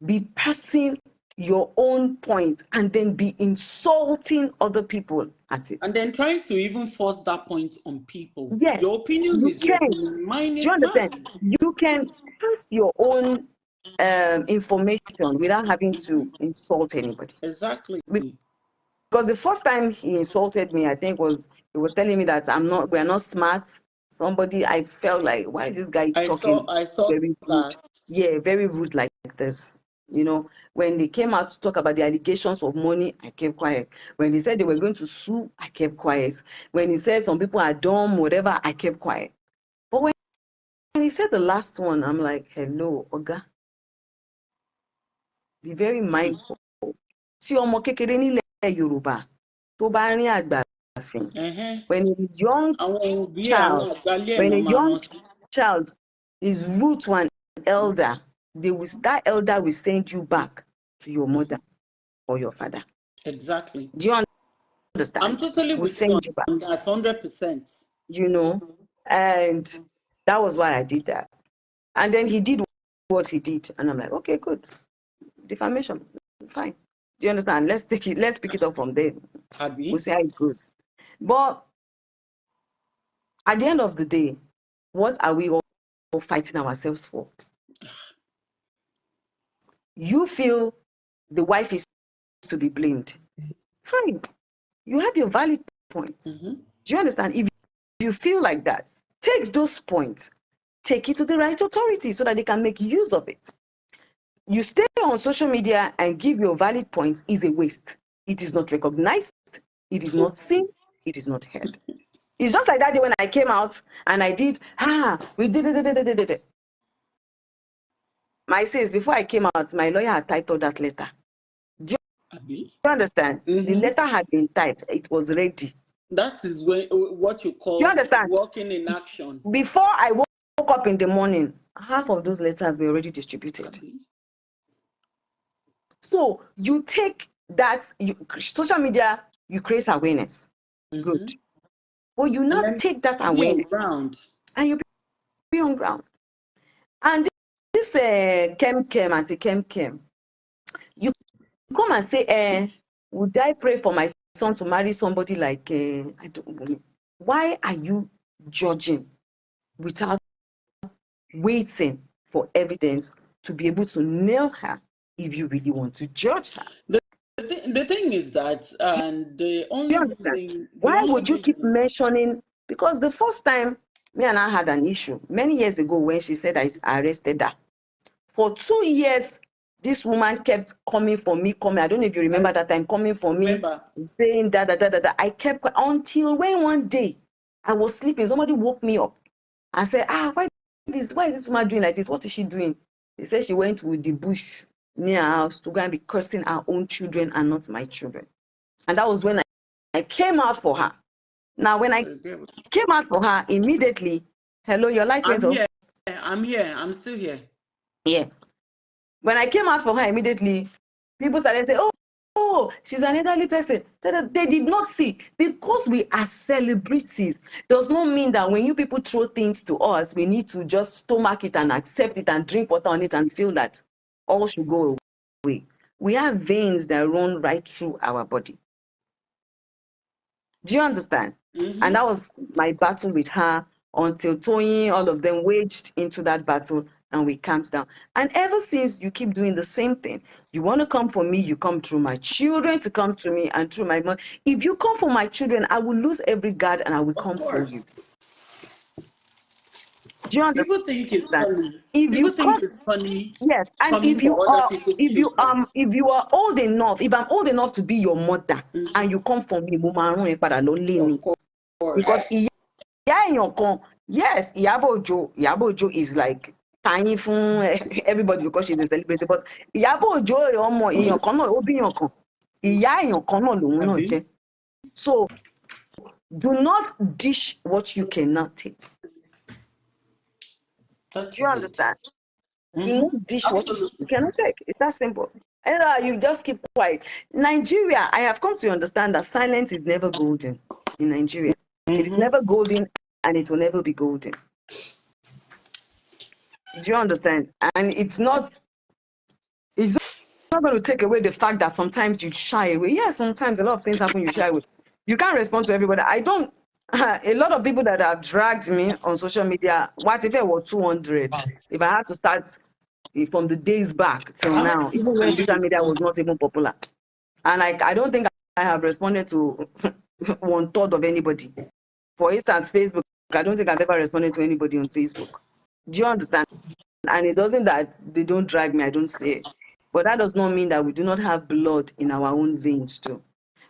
A: be passing your own point and then be insulting other people at it.
B: And then trying to even force that point on people.
A: Yes.
B: Your opinion is your opinion. Mine is
A: do you understand? You can pass your own information without having to insult anybody.
B: Exactly.
A: Because the first time he insulted me, I think he was telling me that we're not smart. I felt like, why is this guy talking very rude? Yeah, very rude like this. When they came out to talk about the allegations of money, I kept quiet. When they said they were going to sue, I kept quiet. When he said some people are dumb, whatever, I kept quiet. But when he said the last one, I'm like, hello, Oga. Be very mindful. Tí ọmọ kékeré nílẹ̀ Yorùbá tó bá rin àgbà àfin. When a young child is rude to an elder, that elder will send you back to your mother or your father.
B: Exactly.
A: Do you understand?
B: I'm totally with you on that, 100%.
A: And that was why I did that. And then he did what he did, and I'm like, okay, good. Defamation, fine. Do you understand? Let's pick it up from there. We'll see how it goes. But at the end of the day, what are we all fighting ourselves for? you feel the wife is to be blamed. Fine. You have your valid points. Do you understand? If you feel like that, take those points, take it to the right authority so that they can make use of it. You stay on social media and give your valid points is a waste. It is not recognized. It is not seen. It is not heard. It's just like that day when I came out and I did, we did it. My sis, before I came out, my lawyer had titled that letter. Do you understand? The letter had been typed. It was ready.
B: That is what you call working in action.
A: Before I woke up in the morning, half of those letters were already distributed. So you take that, social media, you create awareness. Good. Well, you not take that awareness and you be on ground. And this anti-chem, you come and say, would I pray for my son to marry somebody like, I don't know. Why are you judging without waiting for evidence to be able to nail her if you really want to judge her?
B: The thing is that, and the only reason...
A: Why would you keep mentioning? Because the first time me and I had an issue, many years ago when she said I arrested her, for 2 years, this woman kept coming for me, I don't know if you remember that time, coming for me, saying that. I kept, until when one day I was sleeping, somebody woke me up and said, why is this woman doing like this? What is she doing? They said she went to the bush near her house to go and be cursing her own children and not my children. And that was when I came out for her. Now, when I came out for her, immediately, hello, your light went off?
B: I'm here. I'm still here.
A: Yeah. When I came out for her, immediately, people started saying, oh, she's an elderly person. They did not see. Because we are celebrities, does not mean that when you people throw things to us, we need to just stomach it and accept it and drink water on it and feel that all should go away. We have veins that run right through our body. Do you understand? And that was my battle with her until Tony, all of them waged into that battle and we calmed down. And ever since, you keep doing the same thing. You want to come for me, you come through my children to come to me and through my mother. If you come for my children, I will lose every guard and I will come for you. Do you understand?
B: People think it's funny.
A: People think it's funny. Yes, and if you are old enough, if I'm old enough to be your mother, and you come for me, of course. Because yes, Iyabo is like tiny from everybody because she's a celebrity, but Iyabo so do not dish what you cannot take. Do you understand? Do not dish what you cannot take. It's that simple. And you just keep quiet. Nigeria, I have come to understand that silence is never golden in Nigeria. It is never golden and it will never be golden. Do you understand? And it's not going to take away the fact that sometimes you shy away. Yeah, sometimes a lot of things happen, you shy away. You can't respond to everybody. A lot of people that have dragged me on social media, what if it were 200? If I had to start from the days back till now, even when social media was not even popular. And I don't think I have responded to 1/3 of anybody. For instance, Facebook, I don't think I've ever responded to anybody on Facebook. Do you understand? And it doesn't that they don't drag me, I don't say. But that does not mean that we do not have blood in our own veins too.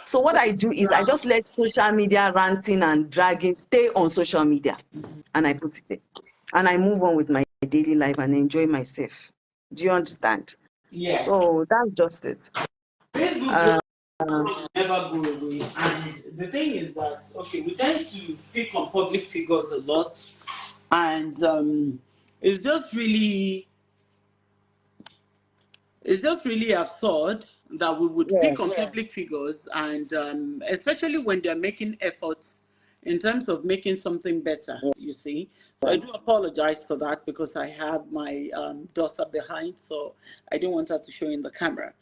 A: So what I do is I just let social media ranting and dragging stay on social media. And I put it there. And I move on with my daily life and enjoy myself. Do you understand?
B: Yeah.
A: So that's just it.
B: Facebook never go away. And the thing is that, okay, we tend to pick on public figures a lot. And it's just really absurd that we would pick on public figures, and especially when they're making efforts in terms of making something better, you see. So I do apologize for that because I have my daughter behind, so I didn't want her to show in the camera.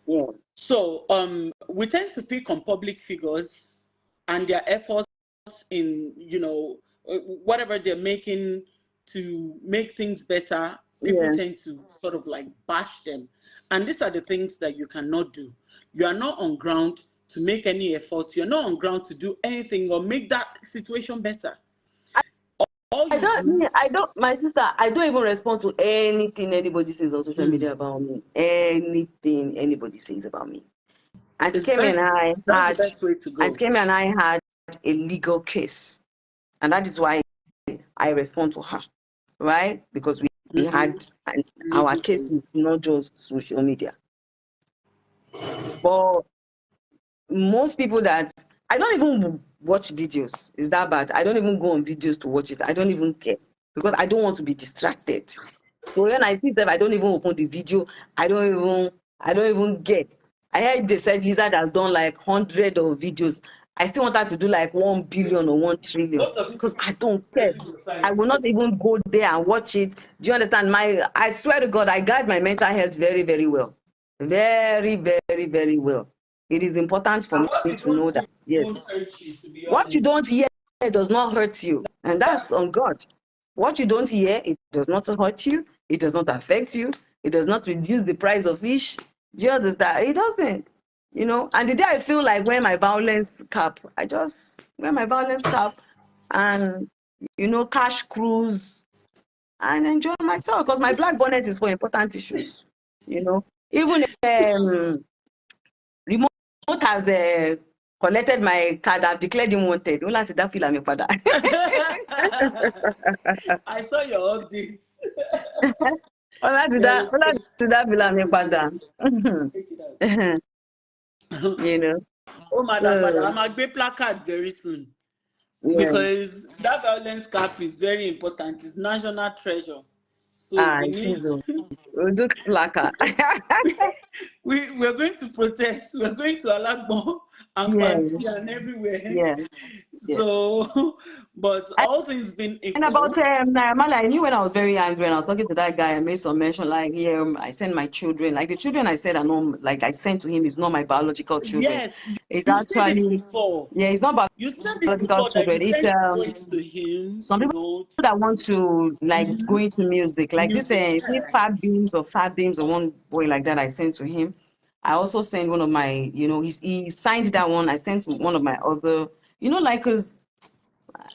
B: Yeah. So we tend to pick on public figures and their efforts in, whatever they're making to make things better people
A: Yeah.
B: tend to sort of like bash them. And these are the things that you cannot do. You are not on ground to make any effort. You're not on ground to do anything or make that situation better. All you do,
A: My sister, I don't even respond to anything anybody says on social media about me. Anything anybody says about me. Auntie
B: it's
A: Kemi and
B: best.
A: I
B: That's the
A: had,
B: best way to
A: Auntie
B: go.
A: Kemi and I had a legal case. And that is why I respond to her, right? Because we had, and our
B: Legal
A: case
B: case.
A: is not just social media. But most people that, I don't even watch videos. Is that bad? I don't even go on videos to watch it. I don't even care because I don't want to be distracted. So when I see them, I don't even open the video. I don't even get. I heard they said Lizard has done like hundred of videos. I still want her to do like 1 billion or 1 trillion
B: What of
A: because
B: it?
A: I don't care. I will not even go there and watch it. Do you understand? I swear to God, I guard my mental health very, very well. Very, very, very well. It is important for
B: And what
A: me
B: you
A: to
B: don't
A: know that,
B: see
A: yes,
B: won't hurt you, to be
A: what you
B: honest.
A: don't hear does not hurt you. And that's
B: That's
A: on God. What you don't hear, it does not hurt you. It does not affect you. It does not reduce the price of fish. Do you understand? It doesn't. You know, and the day I feel like wear my violence cap, I just wear my violence cap and, you know, cash cruise and enjoy myself because my black bonnet is for important issues. You know, even remote has collected my card. I've declared him wanted. Ó láti dá fìlà mi padà.
B: I saw your updates.
A: Ó láti
B: Yeah,
A: dá fìlà mi padà.
B: take it out.
A: You know.
B: Oh, Madam Father,
A: So,
B: I'm going to placard very soon
A: yeah.
B: because that violence cap is very important. It's national treasure. So
A: Ah,
B: we
A: it
B: need,
A: is. We'll do plaka.
B: we're going to protest. We're going to Alagbon and Panti
A: Yes.
B: and everywhere.
A: Yes. Yes.
B: So, but all things being
A: And
B: equal.
A: about Naira Marley, I knew when I was very angry and I was talking to that guy, I made some mention like, yeah, I sent my children. Like the children I said are not, like I sent to him is not my biological children.
B: Yes,
A: It's
B: you said it
A: actually,
B: before.
A: yeah, it's not
B: You said it
A: biological
B: before that you
A: children. It's
B: sent voice to him,
A: some people that want to like go into music, like this,
B: music.
A: is it Fab Beams or one boy like that I sent to him. I also sent one of my, you know, he signed that one. I sent one of my other, you know, like, cause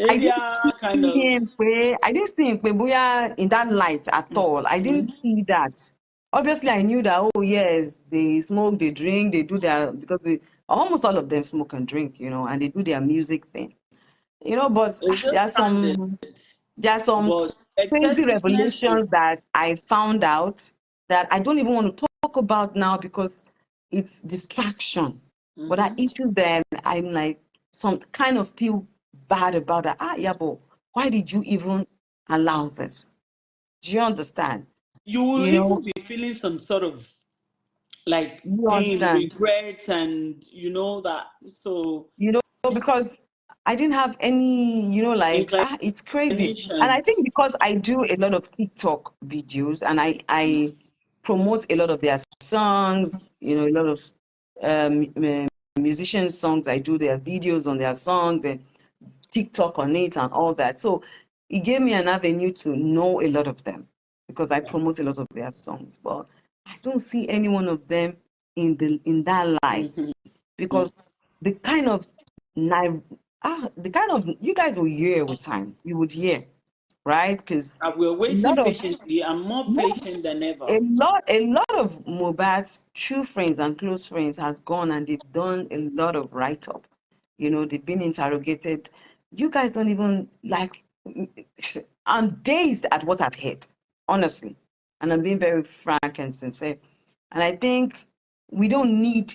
A: I didn't
B: Area
A: see
B: kind of.
A: him booyah in that light at all. I didn't see that. Obviously, I knew that, oh, yes, they smoke, they drink, they do their, because almost all of them smoke and drink, you know, and they do their music thing, you know, but
B: It's
A: there
B: just
A: are
B: standard,
A: some
B: but
A: crazy
B: excessiveness
A: revelations
B: is.
A: that I found out that I don't even want to talk about now because it's distraction. But are issues that I'm like, some kind of feel bad about that. Iyabo, why did you even allow this? Do you understand?
B: You will
A: You know,
B: even be feeling some sort of like
A: you
B: pain,
A: understand.
B: regret, and you know that. So,
A: You know, because I didn't have any, you know, like, it's crazy. And I
B: inclination.
A: think because I do a lot of TikTok videos and I promote a lot of their songs, you know, a lot of musician songs, I do their videos on their songs and TikTok on it and all that. So it gave me an avenue to know a lot of them because I promote a lot of their songs. But I don't see any one of them in that light because the kind of you guys will hear with time. You would hear, right? Because
B: We're
A: a lot
B: waiting
A: of
B: patiently. I'm more patient
A: yes,
B: than ever.
A: a lot of Mohbad's true friends and close friends has gone and they've done a lot of write-up. You know, they've been interrogated. You guys don't even like. I'm dazed at what I've heard, honestly, and I'm being very frank and sincere. And I think we don't need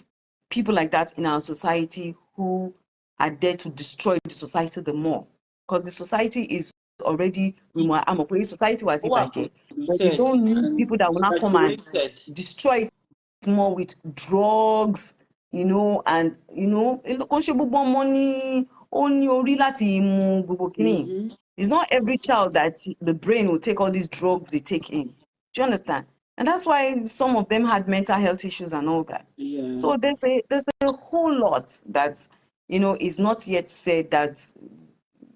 A: people like that in our society who are there to destroy the society the more, because the society is already, I'm a society was
B: Oh, I'm
A: ìbàjẹ́, but we
B: polluted
A: don't need
B: and
A: people that will not come and
B: saturated.
A: destroy it more with drugs, you know, and you know, kò ṣe gbogbo ọmọ ni ó ní orí láti mu gbogbo kínní. It's not every child that the brain will take all these drugs they take in. Do you understand? And that's why some of them had mental health issues and all that.
B: Yeah.
A: So there's a whole lot that, you know, is not yet said that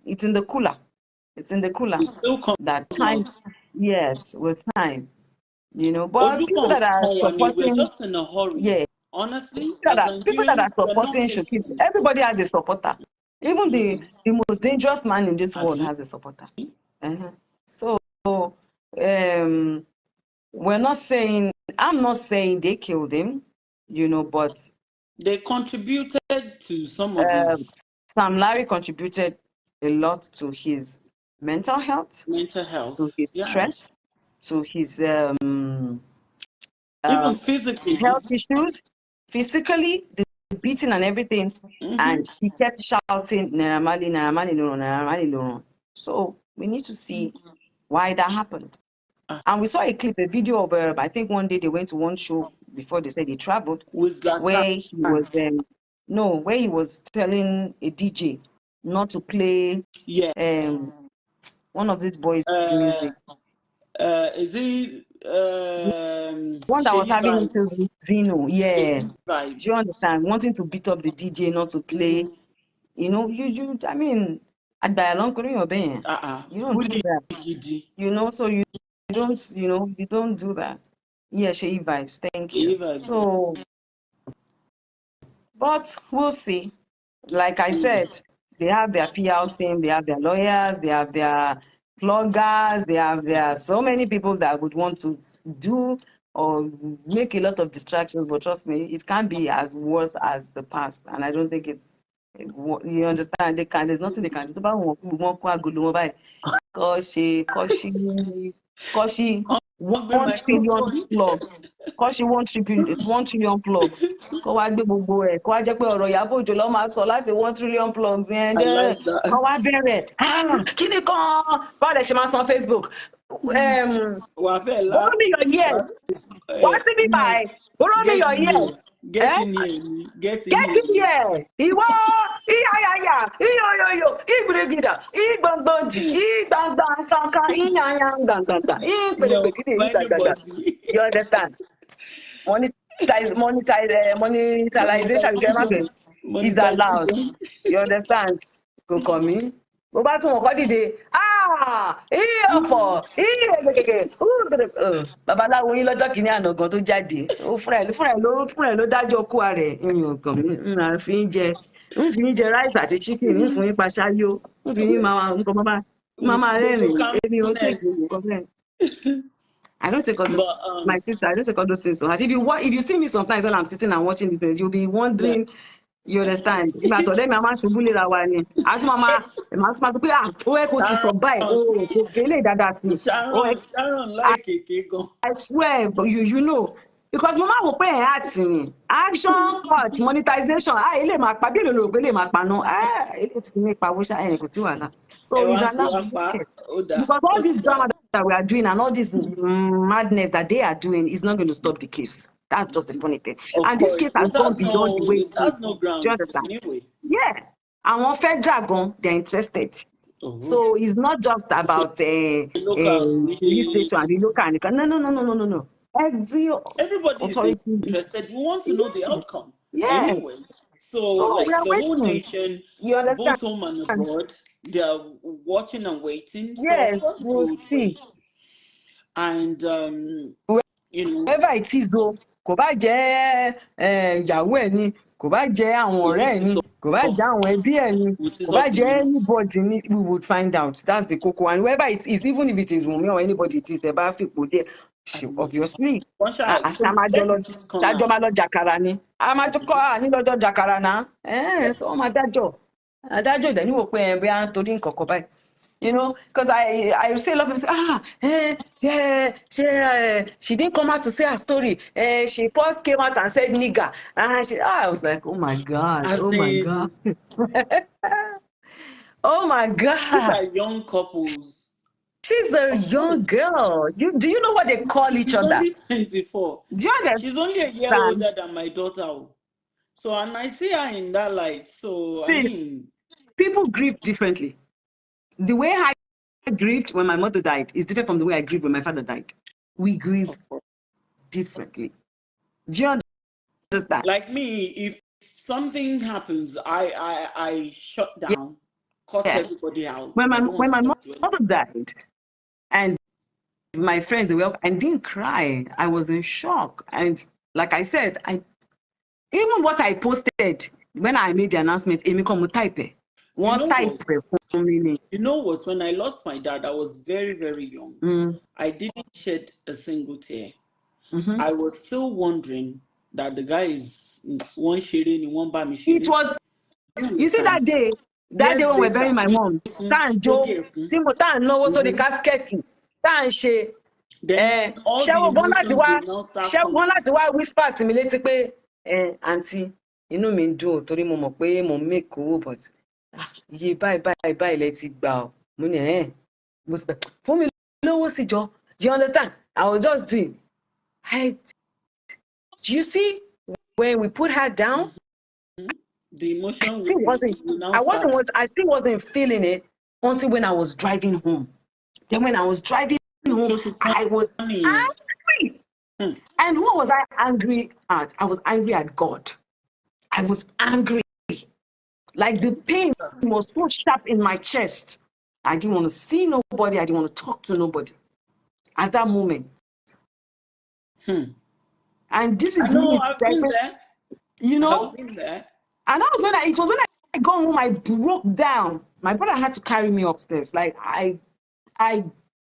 A: it's in the cooler. It's in the cooler
B: It still comes
A: that time,
B: out.
A: Yes, with time, but people that are
B: We're
A: supporting,
B: just in a hurry.
A: yeah,
B: Honestly,
A: that
B: as
A: are, people that are
B: Nigerians, we're not
A: supporting should keep.
B: patient.
A: Everybody has a supporter. Even the most dangerous man in this world
B: Abi?
A: has a supporter. So, um, we're not saying. I'm not saying they killed him, but
B: They contributed to some of his
A: Sam Larry contributed a lot to his mental health,
B: mental
A: to
B: health.
A: his
B: Yeah.
A: stress, to his
B: Even physically.
A: health issues, physically, the beating and everything. And he kept shouting, Naira Marley, Naira Marley, no, Naira Marley, no. So we need to see why that happened. And we saw a clip, a video of, I think one day they went to one show before they said he traveled,
B: With
A: where he was,
B: Zlatan.
A: where he was telling a DJ not to play
B: Yeah.
A: one of these boys' music.
B: Is he
A: One that was
B: Shady
A: having
B: Vibes?
A: issues with Zeno, yeah.
B: Shady
A: Do you
B: Vibes.
A: understand? Wanting to beat up the DJ, not to play. I mean, at the long you don't do
B: Bully
A: that.
B: Gidi.
A: So you don't, you don't do that. Yeah, Shady Vibes, thank you.
B: Shady Vibes.
A: So, but we'll see. Like I said, they have their PR team, they have their lawyers, they have their bloggers, they have their so many people that would want to do or make a lot of distractions. But trust me, it can't be as worse as the past. And I don't think you understand, they can, there's nothing they can do. Cause she 1 trillion plugs. Cause she 1 trillion plugs. Kó wá gbé gbogbo ẹ̀, kó wá jẹ́ pé ọ̀rọ̀ Ìyábọ̀ Òjó ló máa sọ láti 1 trillion plugs yẹn
B: I
A: jẹ́
B: like that.
A: kó wá bẹ̀rẹ̀ kí ni kan báwo lẹ ṣe máa san Facebook.
B: Wafela.
A: Borrow me your ears. Wá síbí
B: No.
A: báyìí. Borrow me
B: Get
A: your
B: in
A: ears.
B: here. Get in here. Get in
A: Get in
B: here.
A: here. Ìwọ ìyáyáyá ìyóyóyó ìgbìrìgìdà ìgbọ̀ngbọ̀njì ìgbàngbàǹkankan ìyànyàngbàǹgbàǹgbà
B: No,
A: ìpèrèpèkìdè ìgbàgbàgbà.
B: anybody.
A: You understand? Monetization is allowed.
B: Monetization.
A: You understand? Kò kàn mí. Bó bá tún wọn kọ́ dìde, iye ọ̀fọ̀, iye gègé, babaláwo yín lọ́jọ́ kìíní àná gan tó jáde. Ó fúnra ẹ̀ ló dájọ́ kú rẹ̀. Ìyàn kàn mí, ń fi ń jẹ ráìsì àti chicken, ń fún yín paṣáyó, ń fi yín máa
B: With
A: rẹ́rìn-ín.
B: local
A: Èmi ò tẹ̀sí
B: finesse.
A: nǹkan bẹ́ẹ̀. I don't take all those.
B: But
A: My sister, I don't take all those things so hard. If you see me sometimes when I'm sitting and watching the things, you'll be wondering. You understand? Ìgbà tọ̀dọ̀ mi a máa ń ṣubú léra wa ni. Àti màá sọ pé ó yẹ kó ti sọ báyìí, kò fi eléyìí dáadáa sí i.
B: Sharon like Keke.
A: I swear, but you know, because mo máa wò pé ẹ̀ àti ni action cut monetization ilé máa pa bí èlò lòrò pé lè máa pa náà ilé ti ní ipa wíṣà kò tí wà náà. So it's allowed. Because all this drama that we are doing and all this madness that they are doing is not going to stop the case. That's just the funny thing.
B: Of
A: And this
B: course,
A: case has gone beyond the way
B: it
A: it
B: has
A: is.
B: no
A: Do you
B: grounds
A: understand?
B: anyway.
A: Yeah. Àwọn federal gan, they're interested. So it's not just about police station and the local. No.
B: Everybody is
A: Authority.
B: interested. We want to know the outcome.
A: Yes.
B: Anyway, so
A: we are
B: the whole
A: waiting.
B: nation,
A: You understand?
B: both home and abroad, they are watching and waiting. So of
A: Yes,
B: course
A: we'll
B: we would
A: see.
B: wait. And
A: Whoever it is though, kò bá jẹ́ ìyàwó ẹ̀ ni, kò bá jẹ́ àwọn ọ̀rẹ́ ẹ̀ ni, kò bá jẹ́ àwọn ẹbí ẹ̀ ni, kò bá jẹ́ anybody ni, we would find out. That's the koko. And whoever it is, even if it is Wunmi or anybody it is, tẹ́ bá fipò dé, obviously, ṣáájọ́ máa lọ jàkàrà ni. A máa tó kọ́ ní lọ́jọ́ jàkàrà náà. So wọ́n máa dájọ́. Adájọ́ ìdẹ̀ níwò pé bí a ń torí nǹkan kan báyìí. Because I say a lot of people say, she didn't come out to say her story. She first came out and said nigger. I was like, oh my God. Oh my God.
B: These are young couples.
A: She's a young girl. Do you know what they call each other?
B: She's only 24.
A: Do you understand?
B: She's only a year older than my daughter. So, and I see her in that light. So, I mean,
A: people grieve differently. The way I grieved when my mother died is different from the way I grieved when my father died. We grieve differently. Do you understand?
B: Like me, if something happens, I shut down, cut everybody out.
A: When my mother died, and my friends, I didn't cry. I was in shock. And like I said, even what I posted when I made the announcement, Emi come type it.
B: You
A: One
B: know
A: type
B: what?
A: for me.
B: You know what? When I lost my dad, I was very, very young. I didn't shed a single tear. I was still wondering that the guy is one shading in one by me.
A: It was, you see that day
B: Years
A: when we're
B: later,
A: burying my mom, Tanjo, Timothy, no, so the casket, Tanche,
B: then all the
A: ṣẹ́wó gan láti
B: emotions
A: wá
B: will now start
A: ṣẹ́wó gan
B: coming.
A: láti wá whisper sí mi létí pé àǹtí inú mi ń dùn torí mo mọ̀ pé mo ń make owó but iye báyìí lẹ ti gbà ọ́ mo ní mo sì fún mi lówó sí jọ you understand I was just doing you see when we put her down
B: The emotion will now
A: I still wasn't feeling it until when I was driving home. Then when I was driving home, I was angry. And who was I angry at? I was angry at God. I was angry. Like the pain was so sharp in my chest. I didn't want to see nobody. I didn't want to talk to nobody at that moment. And this is me.
B: I've been there.
A: You know?
B: I've been there.
A: And that was when it was when I got home, I broke down. My brother had to carry me upstairs. Like I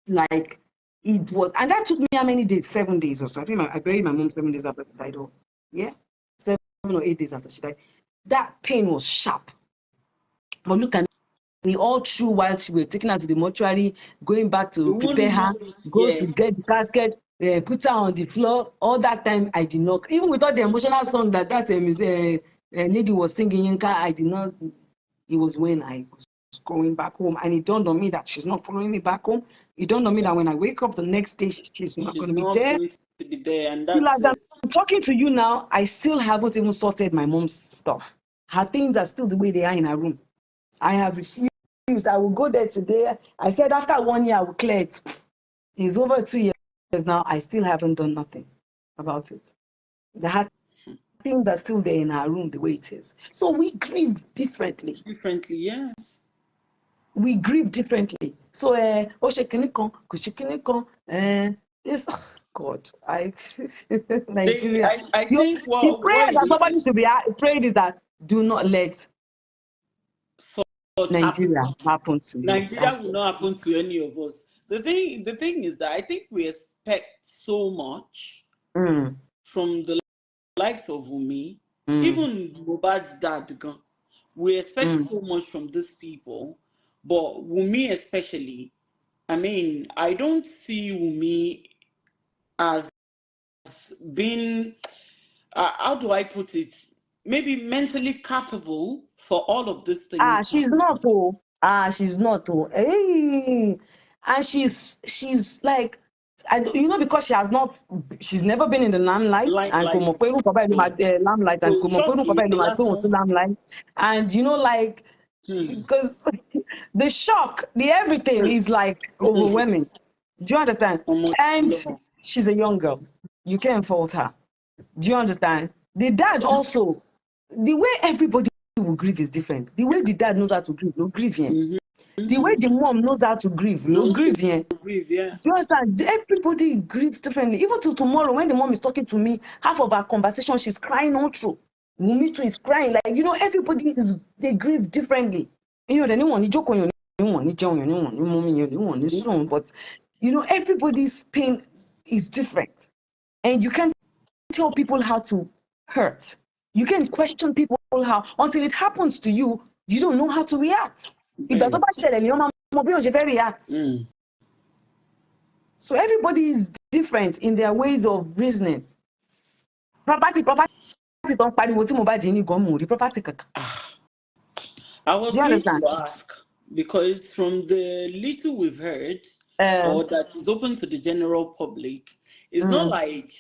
A: like it was, and that took me how many days? 7 days or so. I think I buried my mom 7 days after she died. 7 or 8 days after she died. That pain was sharp. But look at me all through while we were taking her to the mortuary, going back to prepare her, go to get the casket, put her on the floor. All that time I did not, even with all the emotional song that lady was singing, I did not. It was when I was going back home, and it dawned on me that she's not following me back home. It dawned on me that when I wake up the next day, she's not going to be there.
B: And
A: See, like
B: that's
A: I'm talking to you now, I still haven't even sorted my mom's stuff. Her things are still the way they are in her room. I have refused. I will go there today. I said after 1 year I will clear it. It's over 2 years now. I still haven't done nothing about it. The things are still there in her room the way it is. So we grieve differently.
B: Differently, yes.
A: We grieve differently. So this God, Nigeria.
B: I think
A: the prayer that somebody should be praying is that do not let Nigeria happen to you.
B: Nigeria will not happen to any of us. The thing is that I think we expect so much from the likes of Wunmi, even Mohbad's dad. We expect so much from these people, but Wunmi especially. I mean, I don't see Wunmi as being, how do I put it? Maybe mentally capable for all of these things.
A: She's not though. She's not though. Hey, and she's like, because she's never been in the limelight, and
B: Like,
A: limelight, and limelight, and like, because the shock, the everything is like overwhelming. Do you understand? And she's a young girl. You can't fault her. Do you understand? The dad also, the way everybody will grieve is different. The way the dad knows how to grieve, no grieve here. The way the mom knows how to grieve, no grieve here. Do you understand? Everybody grieves differently. Even till tomorrow, when the mom is talking to me, half of our conversation, she's crying all through. Wunmi too is crying. Like, everybody they grieve differently. Anyone, but everybody's pain is different. And you can't tell people how to hurt. You can question people how until it happens to you, you don't know how to react. So everybody is different in their ways of reasoning. Property don't pariwo tí Mohbad ní gan mo rí property kankan.
B: I was going to ask, because from the little we've heard, or that is open to the general public, it's not like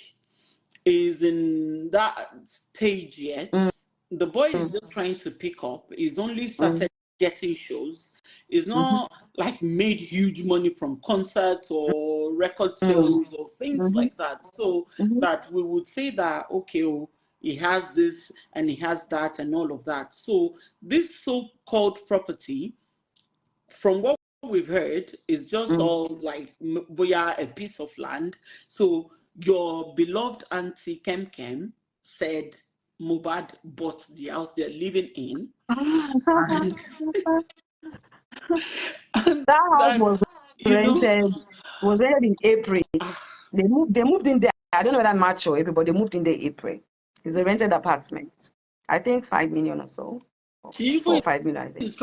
B: is in that stage yet. The boy is just trying to pick up. He's only started getting shows. He's not like made huge money from concerts or record sales or things like that. So that we would say that, okay, he has this and he has that and all of that. So this so-called property, from what we've heard is just all like boya a piece of land. So your beloved auntie Kem Kem said Mohbad bought the house they're living in, and, and
A: That house was
B: that's,
A: rented in April. They moved in there. I don't know whether March or April, but they moved in there April. It's a rented apartment. I think 5 million or so.
B: she
A: 4
B: even
A: or 5 million, I think.